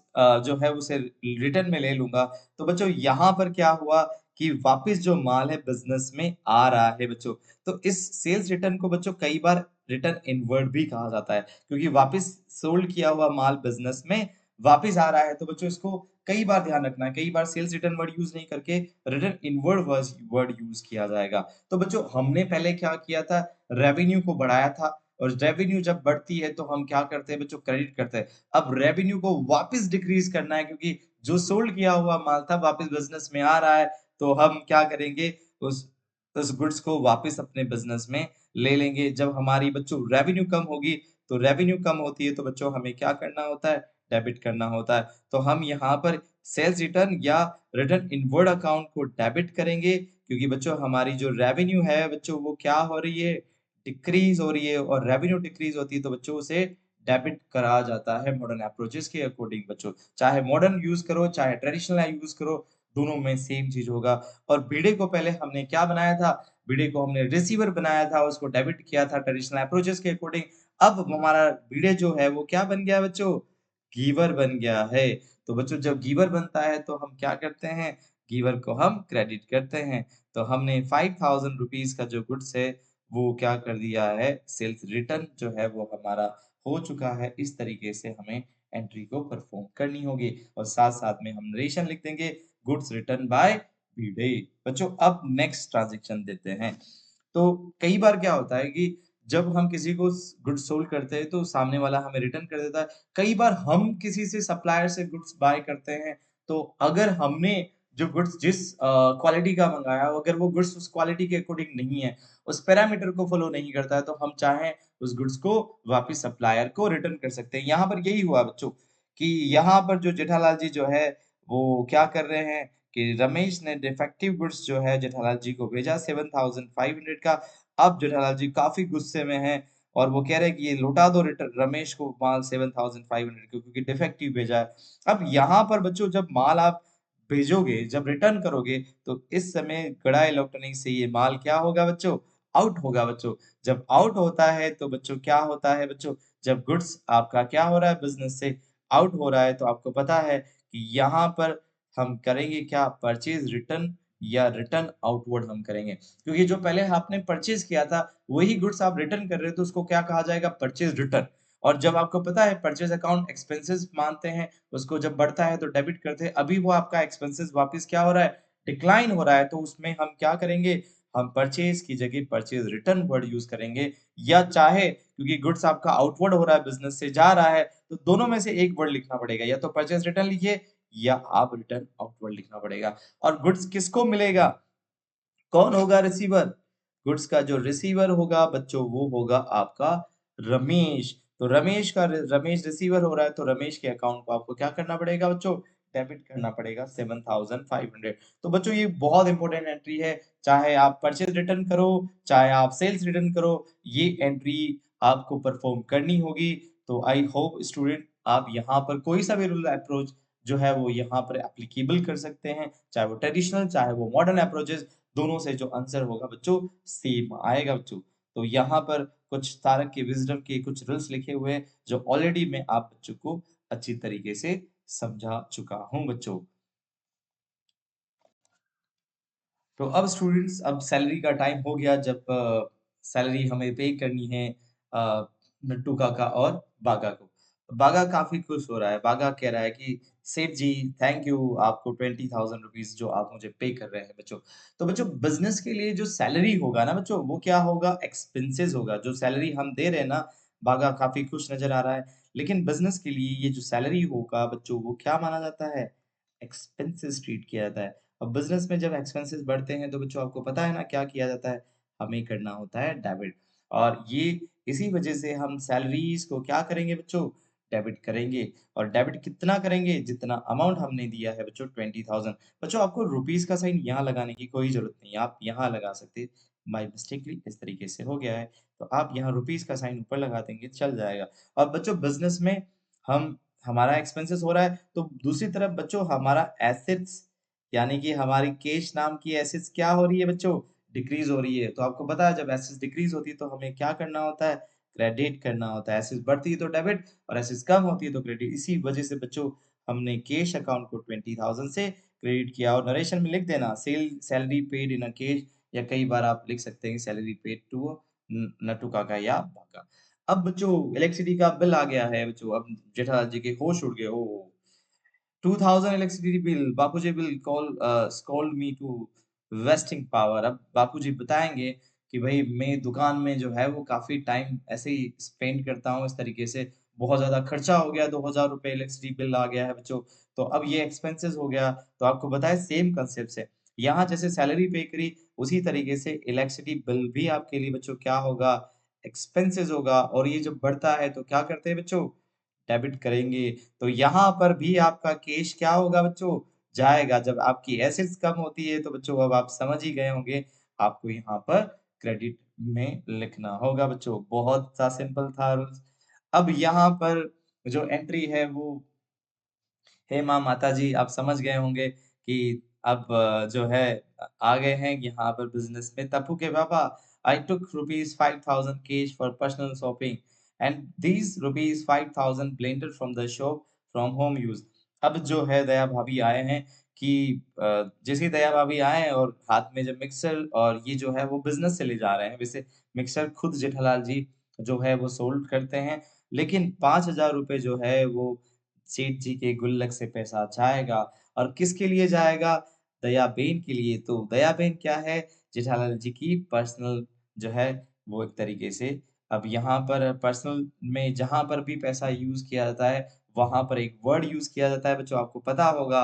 जो है उसे रिटर्न में ले लूँगा। तो बच्चों यहाँ पर क्या हुआ कि वापिस जो माल है बिज़नेस में आ रहा है बच्चों। तो इस सेल्स रिटर्न को बच्चों कई बार रिटर्न इनवर्ड भी कहा जाता है क्योंकि वापिस सोल्ड किया हुआ माल बिज़नेस में वापिस आ रहा है। तो बच्चों इसको कई बार ध्यान रखना है, कई बार सेल्स रिटर्न वर्ड यूज़ नहीं करके रिटर्न इनवर्ड वर्ड यूज़ किया जाएगा। तो बच्चों हमने पहले क्या किया था, रेवेन्यू को बढ़ाया था और रेवेन्यू जब बढ़ती है तो हम क्या करते हैं बच्चों क्रेडिट करते हैं। अब रेवेन्यू को वापस डिक्रीज़ करना है क्योंकि जो सोल्ड किया हुआ माल था वापस बिज़नेस में आ रहा है, तो हम क्या करेंगे उस उस गुड्स को वापस अपने बिज़नेस में ले लेंगे। जब हमारी बच्चों रेवेन्यू कम होगी, तो रेवेन्यू कम होती है तो बच्चों हमें क्या करना होता है? डेबिट करना होता है। तो हम यहाँ पर सेल्स रिटर्न या रिटर्न इनवर्ड अकाउंट को डेबिट करेंगे क्योंकि बच्चों हमारी जो रेवेन्यू है बच्चों वो क्या हो रही है? डिक्रीज़ हो रही है और रेवेन्यू डिक्रीज़ होती है तो बच्चों उसे डेबिट करा जाता है मॉडर्न अप्रोचेस के अकॉर्डिंग बच्चों। चाहे मॉडर्न यूज़ करो, चाहे ट्रेडिशनल यूज़ करो, दोनों में सेम चीज़ होगा। और भिड़े को पहले हमने क्या बनाया था? भिड़े को हमने रिसीवर बनाया था, उसको डेबिट किया था ट्रेडिशनल अप्रोचेस के अकॉर्डिंग। अब हमारा भिड़े जो है वो क्या बन गया है बच्चों? गिवर बन गया है। तो बच्चों जब गिवर बनता है तो हम क्या करते हैं? गिवर को हम क्रेडिट करते हैं। तो हमने 5000 रुपीज़ का जो गुड्स है वो क्या कर दिया है? सेल्स रिटर्न जो है वो हमारा हो चुका है। इस तरीके से हमें एंट्री को परफ़ॉर्म करनी होगी और साथ-साथ में हम नरेशन लिख देंगे गुड्स रिटर्न बाय भिड़े। बच्चों अब नेक्स्ट ट्रांज़ैक्शन देते हैं। तो कई बार क्या होता है कि जब हम किसी को गुड्स सोल्ड करते हैं तो सामने वाला हमें रिटर्न कर देता है। कई बार हम किसी से सप्लायर से गुड्स बाय करते हैं, तो अगर हमने जो गुड्स जिस क्वालिटी का मँगाया अगर वो गुड्स उस क्वालिटी के अकॉर्डिंग नहीं है, उस पैरामीटर को फ़ॉलो नहीं करता है, तो हम चाहें उस गुड्स को वापिस सप्लायर को रिटर्न कर सकते हैं। यहाँ पर यही हुआ बच्चों कि यहाँ पर जो जेठालाल जी जो है, वो क्या कर रहे हैं कि रमेश ने डिफेक्टिव गुड्स जो है जेठालाल जी को भेजा 7500 का। अब जेठालाल जी काफ़ी गुस्से में हैं और वो कह रहे हैं कि ये लौटा दो रमेश को माल 7500 को क्योंकि डिफेक्टिव भेजा है। अब यहाँ पर बच्चों जब माल आप भेजोगे, जब रिटर्न करोगे, तो इस समय गड़ा इलेक्ट्रॉनिक्स से ये माल क्या होगा बच्चों? आउट होगा बच्चों। जब आउट होता है तो बच्चों क्या होता है बच्चों? जब गुड्स आपका क्या हो रहा है बिज़नेस से आउट हो रहा है तो आपको पता है कि यहाँ पर हम करेंगे क्या? परचेज़ रिटर्न या रिटर्न आउटवर्ड हम करेंगे। क्योंकि जो पहले आपने परचेज़ किया था, वही गुड्स आप रिटर्न कर रहे हो तो उसको क्या कहा जाएगा? Purchase return. और जब आपको पता है परचेज़ अकाउंट एक्सपेंसेस मानते हैं, उसको जब बढ़ता है तो डेबिट करते हैं। अभी वो आपका एक्सपेंसेस वापस क्या हो रहा है? डिक्लाइन हो रहा है, तो उसमें हम क्या करेंगे? हम परचेज़ की जगह परचेज़ रिटर्न वर्ड यूज़ करेंगे या चाहे क्योंकि गुड्स आपका आउटवर्ड हो रहा है, बिज़नेस से जा रहा है, तो दोनों में से एक वर्ड लिखना पड़ेगा। या तो परचेज़ रिटर्न लिखिए या आप रिटर्न आउटवर्ड लिखना पड़ेगा। और गुड्स किसको मिलेगा? कौन होगा रिसीवर? गुड्स का जो रिसीवर होगा बच्चों वो होगा आपका रमेश। तो रमेश रिसीवर हो रहा है तो रमेश के अकाउंट को आपको क्या करना पड़ेगा बच्चों? डेबिट करना पड़ेगा 7500। तो बच्चों ये बहुत इंपॉर्टेंट एंट्री है। चाहे आप परचेज़ रिटर्न करो, चाहे आप सेल्स रिटर्न करो, ये एंट्री आपको परफ़ॉर्म करनी होगी। तो आई होप स्टूडेंट आप यहाँ पर कोई सा भी रूल अप्रोच जो है वो यहाँ पर एप्लीकेबल कर सकते हैं। चाहे वो ट्रेडिशनल, चाहे वो मॉडर्न अप्रोचेज़ दोनों से जो आंसर होगा बच्चों सेम आएगा बच्चों। तो यहाँ पर कुछ तारक के विज़डम के कुछ रूल्स लिखे हुए हैं जो ऑलरेडी मैं आप बच्चों को अच्छी तरीके से समझा चुका हूँ बच्चों। तो अब स्टूडेंट्स अब सैलरी का टाइम हो गया जब सैलरी हमें पे करनी है अ, नट्टू काका और बागा को। बागा काफ़ी खुश हो रहा है, बागा कह रहा है कि सेठ जी थैंक यू आपको 20,000 रुपीज़ जो आप मुझे पे कर रहे हैं बच्चों। तो बच्चों बिज़नेस के लिए जो सैलरी होगा ना बच्चों वो क्या होगा एक्सपेंसेस होगा। जो सैलरी हम दे रहे हैं ना, बागा काफ़ी खुश नज़र आ रहा है। लेकिन बिज़नेस के लिए ये जो सैलरी होगा बच्चों वो क्या माना जाता है? एक्सपेंसेस ट्रीट किया जाता है। अब बिज़नेस में जब एक्सपेंसेस बढ़ते हैं तो बच्चों आपको पता है ना क्या किया जाता है? हमें करना होता है डेबिट और ये इसी वज़ह से हम सैलरीज़ को क्या करेंगे बच्चों? डेबिट करेंगे और डेबिट कितना करेंगे? जितना अमाउंट हमने दिया है बच्चों 20,000 बच्चों आपको रुपीज़ का साइन यहाँ लगाने की कोई ज़रूरत नहीं है, आप यहाँ लगा सकते हैं। बाय मिस्टेकली इस तरीके से हो गया है, तो आप यहाँ रुपीज़ का साइन ऊपर लगा देंगे चल जाएगा। और बच्चों बिज़नेस में हम हमारा एक्सपेंसेस हो रहा है, तो दूसरी तरफ बच्चों हमारा एसेट्स यानी कि हमारी कैश नाम की एसेट्स क्या हो रही है बच्चों? डिक्रीज़ हो रही है। तो आपको पता है जब एसेट्स डिक्रीज़ होती है तो हमें क्या करना होता है? क्रेडिट करना होता है। एसेट्स बढ़ती है तो डेबिट और एसेट्स कम होती है तो क्रेडिट। इसी वजह से बच्चों हमने कैश अकाउंट को 20,000 से क्रेडिट किया और नरेशन में लिख देना salary paid in a cash या कई बार आप लिख सकते हैं सैलरी पेड टू नट्टू काका या भाका। अब बच्चों इलेक्ट्रिसिटी का बिल आ गया है बच्चों, अब जेठालाल जी के होश उड़ गए। Oh! 2000 electricity bill, Bapuji will scold me to wasting power. अब बापूजी बताएँगे कि भई मैं दुकान में जो है वो काफ़ी टाइम ऐसे ही स्पेंड करता हूँ इस तरीके से, बहुत ज़्यादा खर्चा हो गया, 2000 रुपए इलेक्ट्रिसिटी बिल आ गया है बच्चों। तो अब ये एक्सपेंसेस हो गया, तो आपको पता है सेम कांसेप्ट है। यहाँ जैसे सैलरी पे करी, उसी तरीके से इलेक्ट्रिसिटी बिल भी आपके लिए बच्चों क्या होगा? एक्सपेंसेस होगा और ये जब बढ़ता है तो क्या करते हैं बच्चों? डेबिट करेंगे, तो यहाँ पर भी आपका कैश क्या होगा बच्चों? जाएगा। जब आपकी एसेट्स कम होती है, तो बच्चों अब आप समझ ही गए होंगे, आपको यहाँ पर क्रेडिट में लिखना होगा बच्चों। बहुत सा सिंपल था रूल्स। अब यहाँ पर जो एंट्री है वो हे माँ माताजी आप समझ गए होंगे कि अब जो है आ गए हैं यहाँ पर बिज़नेस में तप्पू के पापा I took rupees 5,000 cash for personal shopping and these rupees 5,000 blended from the shop from home use। अब जो है दया भाभी आए हैं कि जैसे ही दया भाभी आए हैं और हाथ में जब मिक्सर और ये जो है वो बिज़नेस से ले जा रहे हैं। वैसे मिक्सर खुद जेठालाल जी जो है वो सोल्ड करते हैं, लेकिन 5,000 रुपए जो है वो सेठ जी के गुल्लक से पैसा जाएगा और किसके लिए जाएगा? दयाबेन के लिए। तो दयाबेन क्या है? जेठालाल जी की पर्सनल जो है वो एक तरीके से अब यहाँ पर पर्सनल में जहाँ पर भी पैसा यूज़ किया जाता है, वहाँ पर एक वर्ड यूज़ किया जाता है बच्चों आपको पता होगा।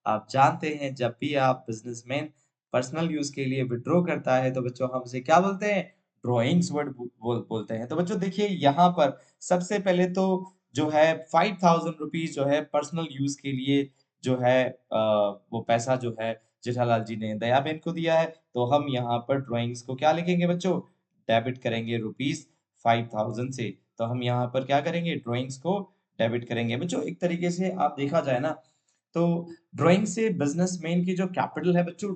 आप जानते हैं जब भी आप बिज़नेसमैन पर्सनल यूज़ के लिए विथड्रॉ करता है तो बच्चों हम उसे क्या बोलते हैं? ड्राइंग्स वर्ड बोलते हैं। तो बच्चों देखिए यहाँ पर सबसे पहले तो जो है 5,000 रुपीज़ जो है पर्सनल यूज़ के लिए जो है वो पैसा जो है जेठालाल जी ने दयाबेन को दिया है, तो हम यहाँ पर ड्राइंग्स को क्या लिखेंगे बच्चों? डेबिट करेंगे रुपीज़ 5,000 से। तो हम यहाँ पर क्या करेंगे? ड्राइंग्स को डेबिट करेंगे। बच्चों एक तरीके से आप देखा जाए ना, तो ड्राइंग से बिज़नेसमैन की जो कैपिटल है बच्चों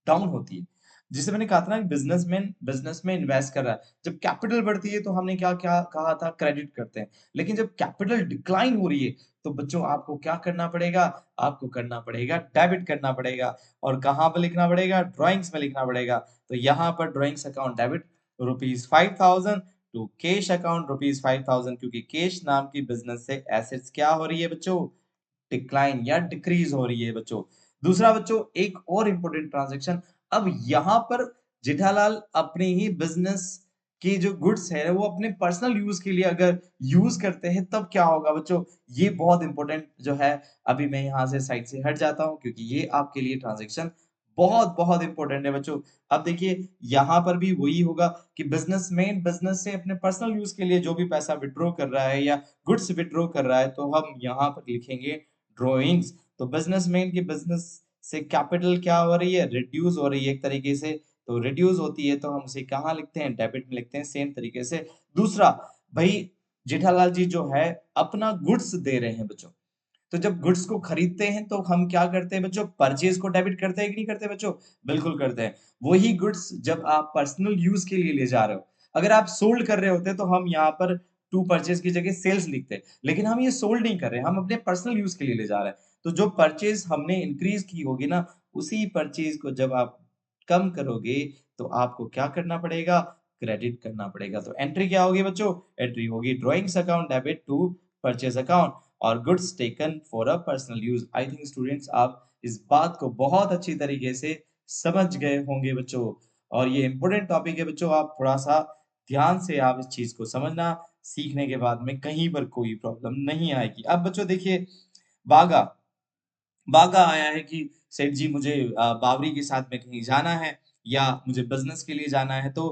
डाउन होती है। जिसे मैंने कहा था ना बिज़नेसमैन बिज़नेस में इन्वेस्ट कर रहा है। जब कैपिटल बढ़ती है तो हमने क्या-क्या कहा था क्रेडिट करते हैं। लेकिन जब कैपिटल डिक्लाइन हो रही है तो बच्चों आपको क्या करना पड़ेगा? आपको करना पड़ेगा डेबिट करना पड़ेगा और कहाँ पे लिखना पड़ेगा? ड्राइंग्स में लिखना पड़ेगा। तो यहाँ पर drawings account debit rupees 5,000 to cash account rupees 5,000 क्योंकि कैश नाम की बिज़नेस से एसेट्स क्या हो रही है बच्चों? डिक्लाइन या डिक्रीज हो रही है बच्चों। दूसरा बच्चों एक और इम्पोर्टेंट ट्रांज़ैक्शन अब यहाँ पर जेठालाल अपने ही बिज़नेस की जो गुड्स है वो अपने पर्सनल यूज़ के लिए अगर यूज़ करते हैं तब क्या होगा बच्चों? ये बहुत इम्पोर्टेंट जो है अभी मैं यहाँ से साइड से हट जाता हूँ क्योंकि ये आपके लिए ट्रांज़ैक्शन बहुत-बहुत इम्पोर्टेंट है बच्चों। अब देखिए यहाँ पर भी वही होगा कि बिज़नेसमैन बिज़नेस से अपने पर्सनल यूज़ के लिए जो भी पैसा विथड्रॉ कर रहा है या गुड्स विथड्रॉ कर रहा है तो हम यहाँ पर लिखेंगे ड्राइंग्स। तो बिज़नेसमैन की बिज़नेस से कैपिटल क्या हो रही है? रिड्यूस हो रही है एक तरीके से। तो रिड्यूस होती है तो हम उसे कहाँ लिखते हैं? डेबिट में लिखते हैं सेम तरीके से। दूसरा, भई जेठालाल जी जो है अपना गुड्स दे रहे हैं बच्चों। तो जब गुड्स को खरीदते हैं तो हम क्या करते हैं बच्चों? परचेज़ को डेबिट करते हैं कि नहीं करते बच्चों? बिल्कुल करते हैं। वही गुड्स जब आप पर्सनल यूज़ के लिए ले जा रहे हो, अगर आप सोल्ड कर रहे होते तो हम यहाँ पर टू परचेज़ की जगह सेल्स लिखते। लेकिन हम ये सोल्ड नहीं कर रहे हैं, हम अपने पर्सनल यूज़ के लिए ले जा रहे हैं। तो जो परचेज़ हमने इंक्रीज़ की होगी ना, उसी परचेज़ को जब आप कम करोगे, तो आपको क्या करना पड़ेगा? क्रेडिट करना पड़ेगा। तो एंट्री क्या होगी बच्चों? एंट्री होगी drawings account debit to purchase account और goods taken for a personal use. I think students आप इस बात को बहुत अच्छी तरीके से समझ गए होंगे बच्चों और ये इम्पोर्टेंट टॉपिक है बच्चों आप थोड़ा-सा ध्यान से आप इस चीज़ को समझना, सीखने के बाद में कहीं पर कोई प्रॉब्लम नहीं आएगी। अब बच्चों देखिए बागा बागा आया है कि सेठ जी मुझे बावरी के साथ में कहीं जाना है या मुझे बिज़नेस के लिए जाना है तो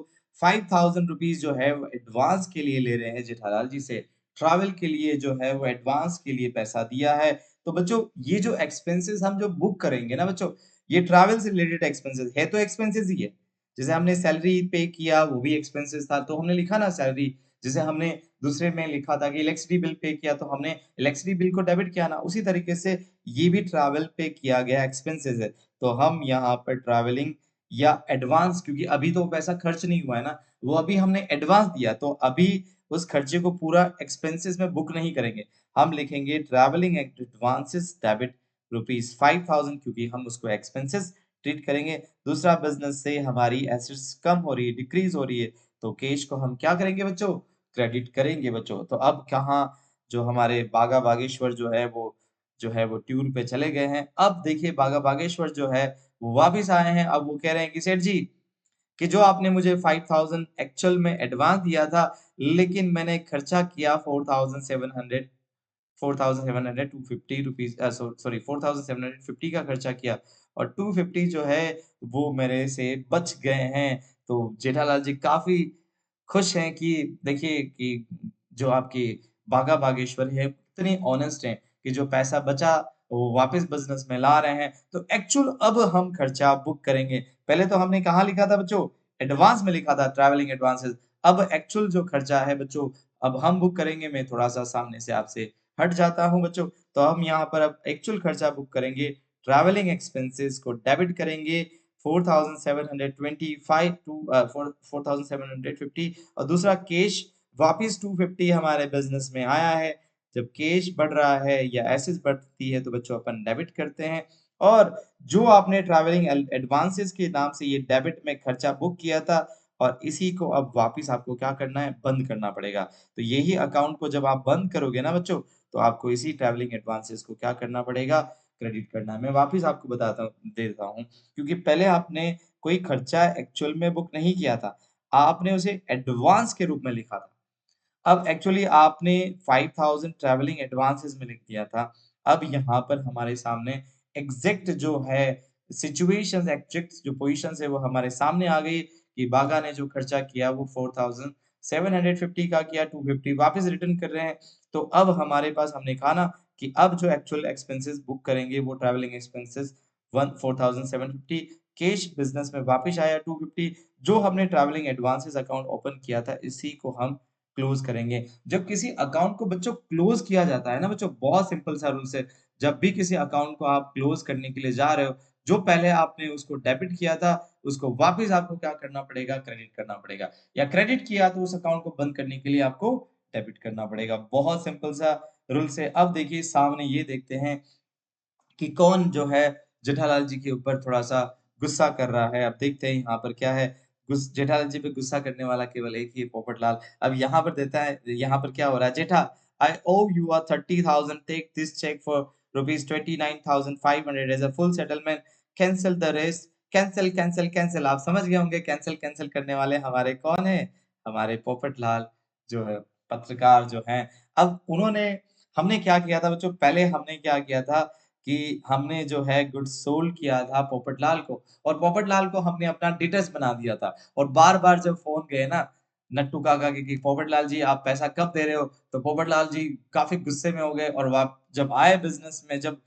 5,000 रुपीज़ जो है वो एडवांस के लिए ले रहे हैं जेठालाल जी से। ट्रैवल के लिए जो है वो एडवांस के लिए पैसा दिया है। तो बच्चों ये जो एक्सपेंसेस हम जो बुक करेंगे ना बच्चों, ये ट्रैवल से रिलेटेड एक्सपेंसेस है तो एक्सपेंसेस ही है। जैसे हमने सैलरी पे किया वो भी एक्सपेंसेस था तो हमने लिखा ना सैलरी। जैसे हमने दूसरे में लिखा था कि इलेक्ट्रिसिटी बिल पे किया तो हमने इलेक्ट्रिसिटी बिल को डेबिट किया ना, उसी तरीके से ये भी ट्रैवल पे किया गया एक्सपेंसेस है। तो हम यहाँ पर ट्रैवलिंग या एडवांस क्योंकि अभी तो पैसा खर्च नहीं हुआ है ना, वो अभी हमने एडवांस दिया तो अभी उस खर्चे को पूरा एक्सपेंसेस में बुक नहीं करेंगे। हम लिखेंगे ट्रैवलिंग एडवांसेस डेबिट रुपीज़ 5,000 क्योंकि हम उसको एक्सपेंसेस ट्रीट करेंगे। दूसरा बिज़नेस से हमारी एसेट्स कम हो रही है, डिक्रीज़ हो रही है, तो कैश को हम क्या करेंगे बच्चों? क्रेडिट करेंगे बच्चों। तो अब कहाँ जो हमारे बागा बागेश्वर जो है वो टूर पे चले गए हैं। अब देखिए बागा बागेश्वर जो है वो वापिस आए हैं। अब वो कह रहे हैं कि सेठ जी कि जो आपने मुझे 5,000 एक्चुअल में एडवांस दिया था, लेकिन मैंने खर्चा किया 4,700 4,700 250 रुपीज़ सॉरी 4,750 का खर्चा किया और 250 जो है वो मेरे से बच गए हैं। तो जेठालाल जी काफ़ी खुश हैं कि देखिए कि जो आपकी बागा बागेश्वर है इतने ऑनेस्ट हैं कि जो पैसा बचा वो वापस बिज़नेस में ला रहे हैं। तो एक्चुअल अब हम खर्चा बुक करेंगे। पहले तो हमने कहाँ लिखा था बच्चों? एडवांस में लिखा था ट्रैवलिंग एडवांसेस। अब एक्चुअल जो खर्चा है बच्चों, अब हम बुक करेंगे। मैं थोड़ा-सा सामने से आपसे हट जाता हूँ बच्चों। तो हम यहाँ पर अब एक्चुअल खर्चा बुक करेंगे। ट्रैवलिंग एक्सपेंसेस को डेबिट करेंगे 4725 टू 4750 और दूसरा कैश वापिस 250 हमारे बिज़नेस में आया है। जब कैश बढ़ रहा है या एसेट्स बढ़ती है तो बच्चों अपन डेबिट करते हैं और जो आपने ट्रैवलिंग एडवांसेस के नाम से ये डेबिट में खर्चा बुक किया था और इसी को अब वापिस आपको क्या करना है? बंद करना पड़ेगा। तो यही अकाउंट को जब आप बंद करोगे ना बच्चों, तो आपको इसी ट्रैवलिंग एडवांसेस को क्या करना पड़ेगा? क्रेडिट करना है। मैं वापिस आपको बताता हूँ देता हूँ, क्योंकि पहले आपने कोई खर्चा एक्चुअल में बुक नहीं किया था। आपने उसे एडवांस के रूप में लिखा था। अब एक्चुअली आपने 5000 ट्रैवलिंग एडवांसेस में लिख दिया था। अब यहाँ पर हमारे सामने एग्ज़ैक्ट जो है सिचुएशंस एग्ज़ैक्ट जो पोज़ीशंस है वो हमारे सामने आ गई कि बागा ने जो खर्चा किया वो 4750 का किया, 250 वापस रिटर्न कर रहे हैं। तो अब हमारे पास हमने कहा ना कि अब जो एक्चुअल एक्सपेंसेस बुक करेंगे वो ट्रैवलिंग एक्सपेंसेस 4750 कैश बिज़नेस में वापस आया 250 जो हमने ट्रैवलिंग एडवांसेस अकाउंट ओपन किया था इसी को हम क्लोज़ करेंगे। जब किसी अकाउंट को बच्चों क्लोज़ किया जाता है ना बच्चों, बहुत सिंपल सा रूल्स है। जब भी किसी अकाउंट को आप क्लोज़ करने के लिए जा रहे हो, जो पहले आपने उसको डेबिट किया था, उसको वापस आपको क्या करना पड़ेगा? क्रेडिट करना पड़ेगा या क्रेडिट किया तो उस अकाउंट को बंद करने के लिए आपको डेबिट करना पड़ेगा। बहुत सिंपल सा रूल्स है। अब देखिए सामने ये देखते हैं कि कौन जो है जेठालाल जी के ऊपर थोड़ा-सा गुस्सा कर रहा है। अब देखते हैं यहाँ पर क्या है, जेठालाल जी पे गुस्सा करने वाला केवल एक ही है पोपटलाल। अब यहाँ पर देता है यहाँ पर क्या हो रहा है, "Jetha, I owe you a 30,000 take this cheque for rupees 29,500 as a full settlement, cancel the rest." Cancel, cancel, cancel आप समझ गए होंगे कैंसल, कैंसल करने वाले हमारे कौन हैं? हमारे पोपटलाल जो है, पत्रकार जो हैं। अब उन्होंने हमने क्या किया था बच्चों, पहले हमने क्या किया था कि हमने जो है गुड्स सोल्ड किया था पोपटलाल को और पोपटलाल को हमने अपना डिटेल्स बना दिया था और बार-बार जब फ़ोन गए ना नट्टू काका के कि पोपटलाल जी आप पैसा कब दे रहे हो? तो पोपटलाल जी काफ़ी गुस्से में हो गए और जब आए बिज़नेस में जब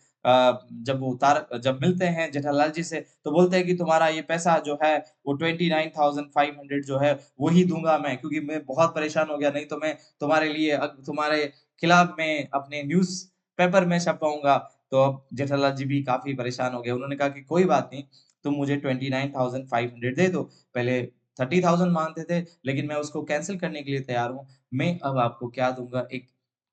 मिलते हैं जेठालाल जी से तो बोलते हैं कि तुम्हारा ये पैसा जो है वो 29,500 जो है वो ही दूँगा मैं क्योंकि मैं बहुत परेशान हो गया नहीं तो मैं तुम्हारे लिए तुम्हारे खिलाफ मैं अपने न्यूज़ पेपर में छपवाऊँगा। तो अब जेठालाल जी भी काफ़ी परेशान हो गए। उन्होंने कहा कि कोई बात नहीं, तुम मुझे 29,500 दे दो। पहले 30,000 माँगते थे, लेकिन मैं उसको कैंसल करने के लिए तैयार हूँ। मैं अब आपको क्या दूँगा, एक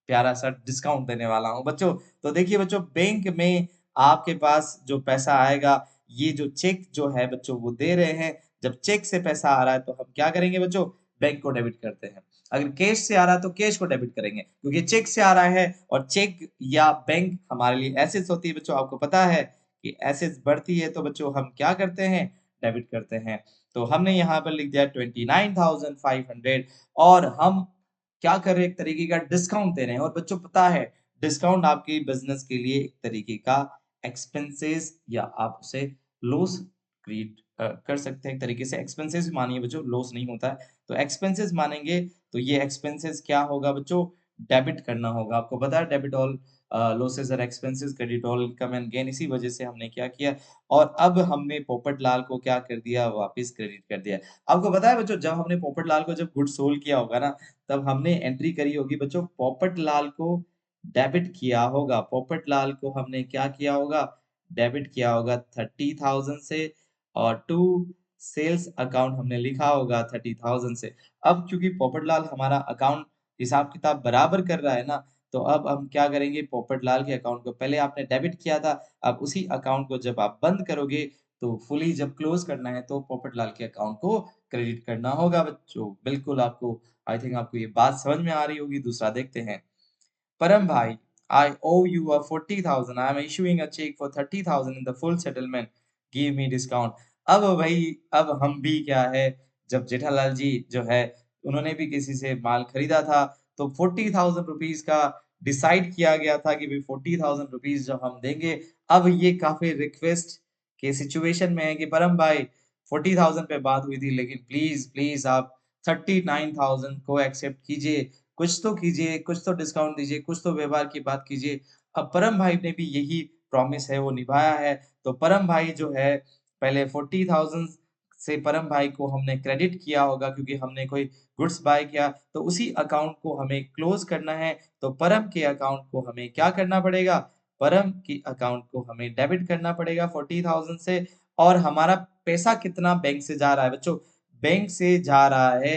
प्यारा-सा डिस्काउंट देने वाला हूँ। बच्चों, तो देखिए बच्चों बैंक में आपके पास जो पैसा आएगा, ये जो चेक जो है बच्चों वो दे रहे हैं। जब चेक से पैसा आ रहा है तो हम क्या करेंगे बच्चों? बैंक को डेबिट करते हैं। अगर कैश से आ रहा है तो कैश को डेबिट करेंगे क्योंकि चेक से आ रहा है और चेक या बैंक हमारे लिए एसेट्स होती है बच्चों आपको पता है कि एसेट्स बढ़ती है तो बच्चों हम क्या करते हैं डेबिट करते हैं। तो हमने यहाँ पर लिख दिया 29,500 और हम क्या कर रहे हैं एक तरीके का डिस्काउंट दे रहे हैं और बच्चों पता है डिस्काउंट आपकी बिज़नेस के लिए एक तरीके का एक्सपेंसेस या आप उसे लॉस क्रिएट कर सकते हैं एक तरीके से एक्सपेंसेस मानिए बच्चों लॉस नहीं होता है। तो एक्सपेंसेस मानेंगे तो ये एक्सपेंसेस क्या होगा बच्चों? डेबिट करना होगा। आपको पता है डेबिट ऑल लॉसेस और expenses, credit all income and gain इसी वजह से हमने क्या किया और अब हमने पोपटलाल को क्या कर दिया वापस क्रेडिट कर दिया। आपको पता है बच्चों जब हमने पोपटलाल को जब गुड्स सोल्ड किया होगा ना, तब हमने एंट्री करी होगी बच्चों पोपटलाल को डेबिट किया होगा। पोपटलाल को हमने क्या किया होगा? डेबिट किया होगा 30,000 से और टू सेल्स अकाउंट हमने लिखा होगा 30,000 से। अब चूँकि पोपटलाल हमारा अकाउंट हिसाब-किताब बराबर कर रहा है ना, तो अब हम क्या करेंगे पोपटलाल के अकाउंट को पहले आपने डेबिट किया था, अब उसी अकाउंट को जब आप बंद करोगे, तो फुली जब क्लोज़ करना है तो पोपटलाल के अकाउंट को क्रेडिट करना होगा बच्चों। बिल्कुल आपको आई थिंक आपको ये बात समझ में आ रही होगी। दूसरा देखते हैं। Param bhai, I owe you a 40,000. I am issuing a check for 30,000 in the full settlement. Give me discount. अब भाई अब हम भी क्या है जब जेठालाल जी जो है उन्होंने भी किसी से माल खरीदा था तो 40,000 रुपीज का डिसाइड किया गया था कि भाई 40,000 रुपीज जब हम देंगे अब ये काफी रिक्वेस्ट के सिचुएशन में है कि परम भाई 40,000 पे बात हुई थी लेकिन प्लीज प्लीज आप 39,000 को एक्सेप्ट कीजिए कुछ तो कीजिए, कुछ तो डिस्काउंट दीजिए, कुछ तो व्यवहार की बात कीजिए। अब परम भाई ने भी यही प्रॉमिस है वो निभाया है। तो परम भाई जो है पहले 40,000 से परम भाई को हमने क्रेडिट किया होगा क्योंकि हमने कोई गुड्स बाय किया, तो उसी अकाउंट को हमें क्लोज़ करना है। तो परम के अकाउंट को हमें क्या करना पड़ेगा? परम के अकाउंट को हमें डेबिट करना पड़ेगा 40,000 से और हमारा पैसा कितना बैंक से जा रहा है बच्चों? बैंक से जा रहा है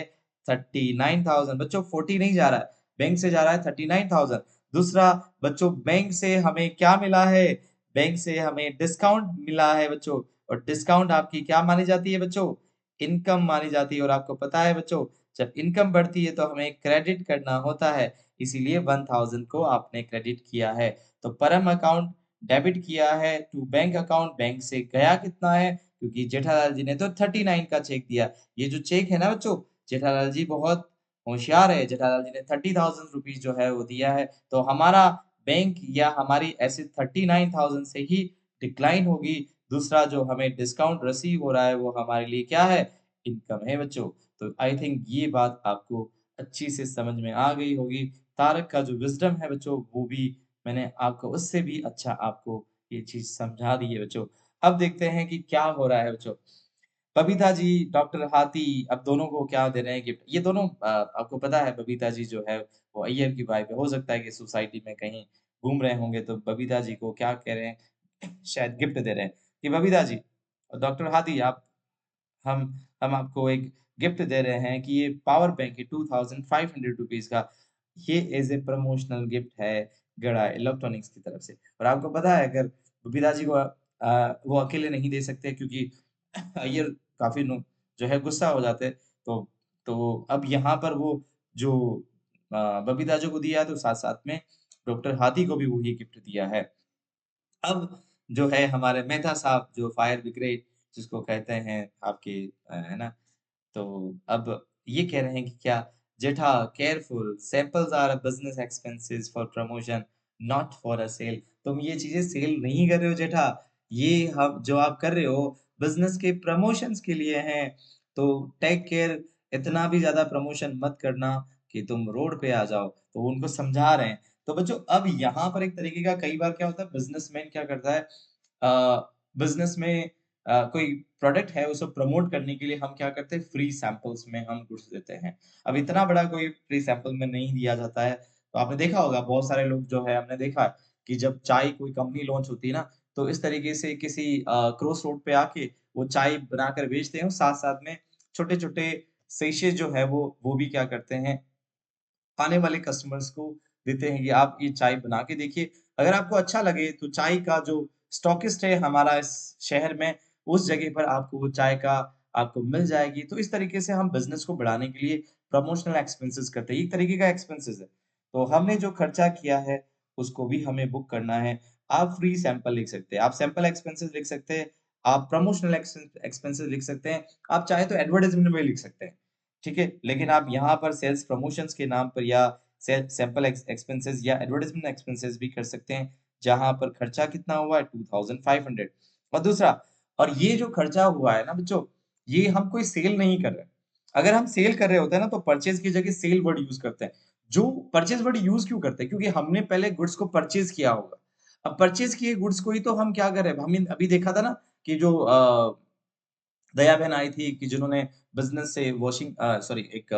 39,000 बच्चों 40 नहीं जा रहा है, बैंक से जा रहा है 39,000। दूसरा बच्चों बैंक से हमें क्या मिला है? बैंक से हमें डिस्काउंट मिला है बच्चों और डिस्काउंट आपकी क्या मानी जाती है बच्चों? इनकम मानी जाती है और आपको पता है बच्चों जब इनकम बढ़ती है तो हमें क्रेडिट करना होता है, इसीलिए 1000 को आपने क्रेडिट किया है। तो परम अकाउंट डेबिट किया है टू बैंक अकाउंट, बैंक से गया कितना है? क्योंकि जेठालाल जी ने तो 39 का चेक दिया। ये जो चेक है ना बच्चों, जेठालाल जी बहुत होशियार है, जेठालाल जी ने 30,000 रुपीज़ जो है वो दिया है, तो हमारा बैंक या हमारी एसेट 39,000 से ही डिक्लाइन होगी। दूसरा जो हमें डिस्काउंट रिसीव हो रहा है वो हमारे लिए क्या है? इनकम है बच्चों। तो आई थिंक ये बात आपको अच्छी से समझ में आ गई होगी। तारक का जो विज़डम है बच्चों वो भी मैंने आपको उससे भी अच्छा आपको ये चीज़ समझा दी है बच्चों। अब देखते हैं कि क्या हो रहा है बच्चों। बबीता जी, डॉक्टर हाथी अब दोनों को क्या दे रहे हैं गिफ्ट। ये दोनों आपको पता है बबीता जी जो है वो अय्यर की वाइफ है। हो सकता है कि सोसाइटी में कहीं घूम रहे होंगे तो बबीता जी को क्या कह रहे हैं शायद गिफ्ट दे रहे हैं कि बबीता जी डॉक्टर हाथी आप हम हम आपको एक गिफ्ट दे रहे हैं कि ये पावर बैंक है 2500 रुपीज़ का। ये एज़ ए प्रमोशनल गिफ्ट है गड़ा इलेक्ट्रॉनिक्स की तरफ से। और आपको पता है अगर बबीता जी को वो अकेले नहीं दे सकते क्योंकि अय्यर काफ़ी नो जो है गुस्सा हो जाते हैं। तो अब यहाँ पर वो जो बबीता जी को दिया है तो साथ-साथ में डॉक्टर हाथी को भी वही गिफ्ट दिया है। अब जो है हमारे मेहता साहब जो फायर ब्रिगेड जिसको कहते हैं आपके है ना? तो अब ये कह रहे हैं कि क्या Jetha careful samples are a business expenses for promotion not for a sale. तुम ये चीज़ें सेल नहीं कर रहे हो जेठा, ये हम जो आप कर रहे हो बिज़नेस के प्रमोशंस के लिए हैं। तो टेक केयर इतना भी ज़्यादा प्रमोशन मत करना कि तुम रोड पे आ जाओ। तो वो उनको समझा रहे हैं। तो बच्चों अब यहाँ पर एक तरीके का कई बार क्या होता है बिज़नेसमैन क्या करता है बिज़नेस में कोई प्रोडक्ट है उसे प्रमोट करने के लिए हम क्या करते हैं फ्री सैंपल्स में हम गुड्स देते हैं। अब इतना बड़ा कोई फ्री सैंपल में नहीं दिया जाता है। तो आपने देखा होगा बहुत सारे लोग जो है हमने देखा है कि जब चाय कोई कंपनी लॉन्च होती है ना, तो इस तरीके से किसी क्रॉस रोड पे आके वो चाय बनाकर बेचते हैं और साथ-साथ में छोटे-छोटे सेशे जो है वो भी क्या करते हैं आने वाले कस्टमर्स को देते हैं कि आप ये चाय बना के देखिए। अगर आपको अच्छा लगे तो चाय का जो स्टॉकिस्ट है हमारा इस शहर में, उस जगह पर आपको वो चाय का आपको मिल जाएगी। तो इस तरीके से हम बिज़नेस को बढ़ाने के लिए प्रमोशनल एक्सपेंसेस करते हैं। ये एक तरीके का एक्सपेंसेस है। तो हमने जो खर्चा किया है, उसको भी हमें बुक करना है। आप फ्री सैंपल लिख सकते हैं, आप सैंपल एक्सपेंसेस लिख सकते हैं, आप प्रमोशनल एक्सपेंसेस लिख सकते हैं, आप चाहे तो एडवर्टाइज़मेंट में लिख सकते हैं। ठीक है? लेकिन आप यहाँ पर सेल्स प्रमोशंस के नाम पर या सैंपल एक्सपेंसेस या एडवर्टाइज़मेंट एक्सपेंसेस भी कर सकते हैं, जहाँ पर खर्चा कितना हुआ है 2500 और दूसरा और ये जो खर्चा हुआ है ना बच्चों, ये हम कोई सेल नहीं कर रहे हैं। अगर हम सेल कर रहे होते हैं ना, तो परचेज़ की जगह सेल वर्ड यूज़ करते हैं। जो परचेज़ वर्ड यूज़ क्यों करते हैं? क्योंकि हमने पहले गुड्स को परचेज़ किया होगा। अब परचेज़ किए गुड्स को ही तो हम क्या कर रहे हैं? हमने अभी देखा था ना कि जो दया बहन आई थी कि जिन्होंने बिज़नेस से सॉरी एक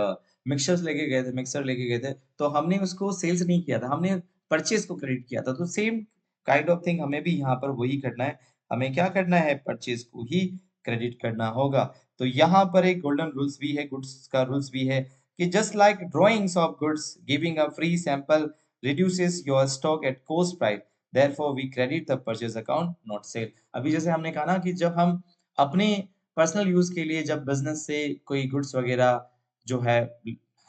मिक्सचर्स लेके गए थे मिक्सर लेके गए थे, तो हमने उसको सेल्स नहीं किया था, हमने परचेज़ को क्रेडिट किया था। तो सेम काइंड ऑफ थिंग हमें भी यहाँ पर वही करना है। हमें क्या करना है परचेज़ को ही क्रेडिट करना होगा। तो यहाँ पर एक गोल्डन रूल्स भी है, गुड्स का रूल्स भी है कि just like drawings of goods, giving a free sample reduces your stock at cost price, therefore we credit the purchase account not sale. अभी जैसे हमने कहा ना कि जब हम अपने पर्सनल यूज़ के लिए जब बिज़नेस से कोई गुड्स वग़ैरह जो है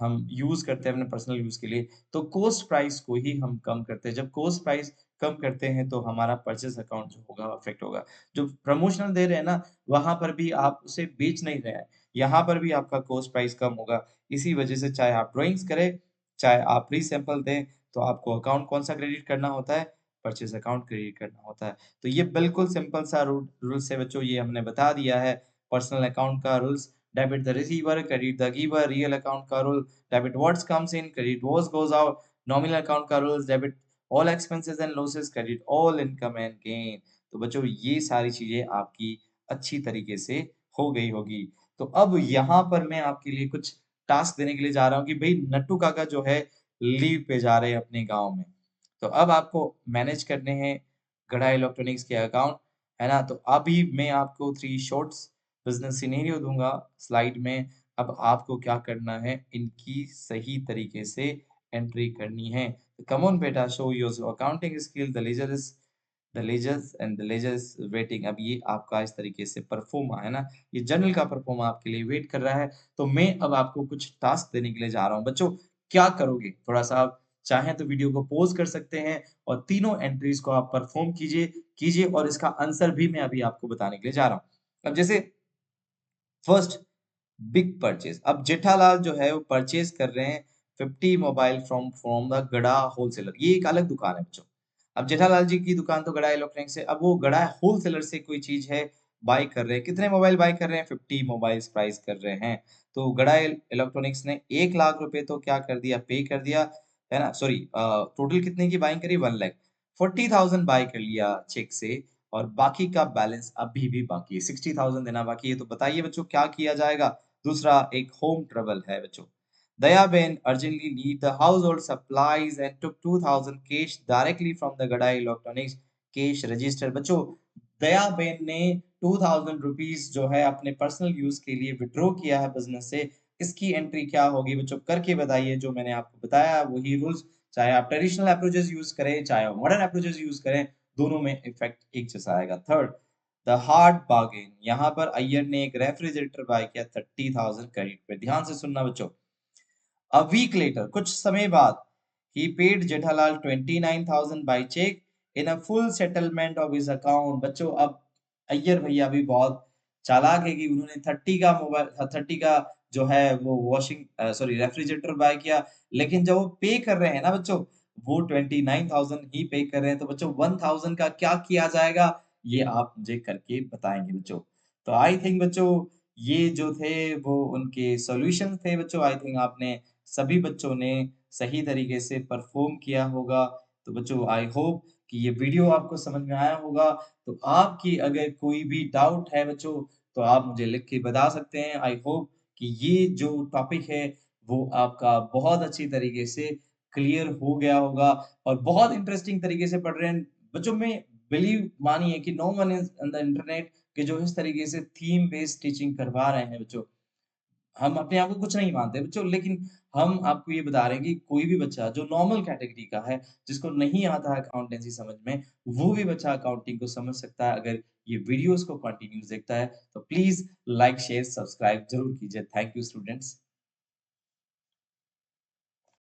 हम यूज़ करते हैं अपने पर्सनल यूज़ के लिए, तो कॉस्ट प्राइस को ही हम कम करते हैं। जब कॉस्ट प्राइस कम करते हैं, तो हमारा परचेज़ अकाउंट जो होगा अफ़ेक्ट होगा। जो प्रमोशनल दे रहे हैं ना, वहाँ पर भी आप उसे बेच नहीं रहे हैं। यहाँ पर भी आपका कॉस्ट प्राइस कम होगा। इसी वजह से चाहे आप ड्राइंग्स करें, चाहे आप फ्री सैंपल दें, तो आपको अकाउंट कौन-सा क्रेडिट करना होता है? परचेज़ अकाउंट क्रेडिट करना होता है। तो ये बिल्कुल सिंपल सा रूल्स है बच्चों, ये हमने बता दिया है। पर्सनल अकाउंट का rules debit the receiver, credit the giver, real account का rule, debit what comes in, credit what goes out, nominal account का rules, debit all expenses and losses, credit all income and gain। तो बच्चों ये सारी चीजें आपकी अच्छी तरीके से हो गई होगी। तो अब यहाँ पर मैं आपके लिए कुछ टास्क देने के लिए जा रहा हूँ कि भाई नट्टू काका जो है लीव पे जा रहे हैं अपने गाँव में। तो अब आपको मैनेज करने हैं गड़ा इलेक्ट्रॉनिक्स के अकाउंट, है ना? तो अभी मैं आपको 3 शॉर्ट्स बिज़नेस सिनेरियो दूँगा स्लाइड में। अब आपको क्या करना है, इनकी सही तरीके से एंट्री करनी है। कम ऑन बेटा show your accounting skill the laser is waiting. अब ये आपका इस तरीके से परफॉर्मा है ना, ये जर्नल का परफॉर्मा आपके लिए वेट कर रहा है। तो मैं अब आपको कुछ टास्क देने के लिए जा रहा हूँ। बच्चों क्या करोगे? थोड़ा-सा आप चाहें तो वीडियो को पॉज़ कर सकते हैं और तीनों एंट्रीज़ को आप परफॉर्म कीजिए और इसका आंसर भी मैं अभी आपको बताने के लिए जा रहा हूँ। अब जैसे फर्स्ट बिग परचेज़। अब जेठालाल जो है वो परचेज़ कर रहे हैं 50 मोबाइल फ्रॉम द गड़ा होलसेलर। ये एक अलग दुकान है बच्चों। अब जेठालाल जी की दुकान तो गड़ा इलेक्ट्रॉनिक्स है। अब वो गड़ा होलसेलर से कोई चीज़ है बाय कर रहे हैं। कितने मोबाइल बाय कर रहे हैं? 50 मोबाइल्स प्राइस कर रहे हैं। तो गड़ा इलेक्ट्रॉनिक्स ने 1 लाख रुपए तो क्या कर दिया पे कर दिया, है ना? सॉरी टोटल कितने की बाइंग करी 1 लाख। 40,000 बाय कर लिया चेक से और बाकी का बैलेंस अभी भी बाकी है। 60,000 देना बाकी है। तो बताइए बच्चों क्या किया जाएगा? दूसरा एक होम ट्रबल है बच्चों। Dayaben urgently need the household supplies and took 2000 cash directly from the Gadai Electronics cash register। बच्चों दयाबेन ने 2000 रुपीस जो है अपने पर्सनल यूज के लिए विड्रॉ किया है बिजनेस से। इसकी एंट्री क्या होगी बच्चों करके बताइए। जो मैंने आपको बताया वही रूल्स, चाहे आप ट्रेडिशनल अप्रोचेस यूज करें चाहे आप मॉडर्न अप्रोचेस यूज करें, दोनों में इफेक्ट एक जैसा आएगा। थर्ड द हार्ड बार्गेन, यहाँ पर अय्यर ने एक रेफ्रिजरेटर बाय किया 30,000 क्रेडिट पे। ध्यान से सुनना बच्चों। अ वीक लेटर, कुछ समय बाद, he paid Jethalal 29,000 by check in a full settlement of his account। बच्चों अब अय्यर भैया भी बहुत चालाक है कि उन्होंने 30 का जो है वो वॉशिंग सॉरी रेफ्रिजरेटर बाय किया, लेकिन जब वो पे कर रहे हैं ना बच्चों, वो 29,000 ही पे कर रहे हैं। तो बच्चों 1,000 का क्या किया जाएगा, ये आप मुझे करके बताएंगे बच्चों। तो आई थिंक बच्चों ये जो थे वो उनके सॉल्यूशन थे बच्चों। आई थिंक आपने सभी बच्चों ने सही तरीके से परफॉर्म किया होगा। तो बच्चों आई होप कि ये वीडियो आपको समझ में आया होगा। तो आपकी अगर कोई भी डाउट है बच्चों, तो आप मुझे लिख के बता सकते हैं। आई होप कि ये जो टॉपिक है वो आपका बहुत अच्छी तरीके से क्लियर हो गया होगा और बहुत इंटरेस्टिंग तरीके से पढ़ रहे हैं। बच्चों में बिलीव मानिए कि no one is on the internet कि जो इस तरीके से थीम बेस्ड टीचिंग करवा रहे हैं बच्चों। हम अपने आप को कुछ नहीं मानते बच्चों, लेकिन हम आपको ये बता रहे हैं कि कोई भी बच्चा जो नॉर्मल कैटेगरी का है, जिसको नहीं आता है अकाउंटेंसी समझ में, वो भी बच्चा अकाउंटिंग को समझ सकता है अगर ये वीडियोज़ को कंटिन्यूअस देखता है। तो प्लीज़ लाइक, शेयर, सब्सक्राइब ज़रूर कीजिए। Thank you students.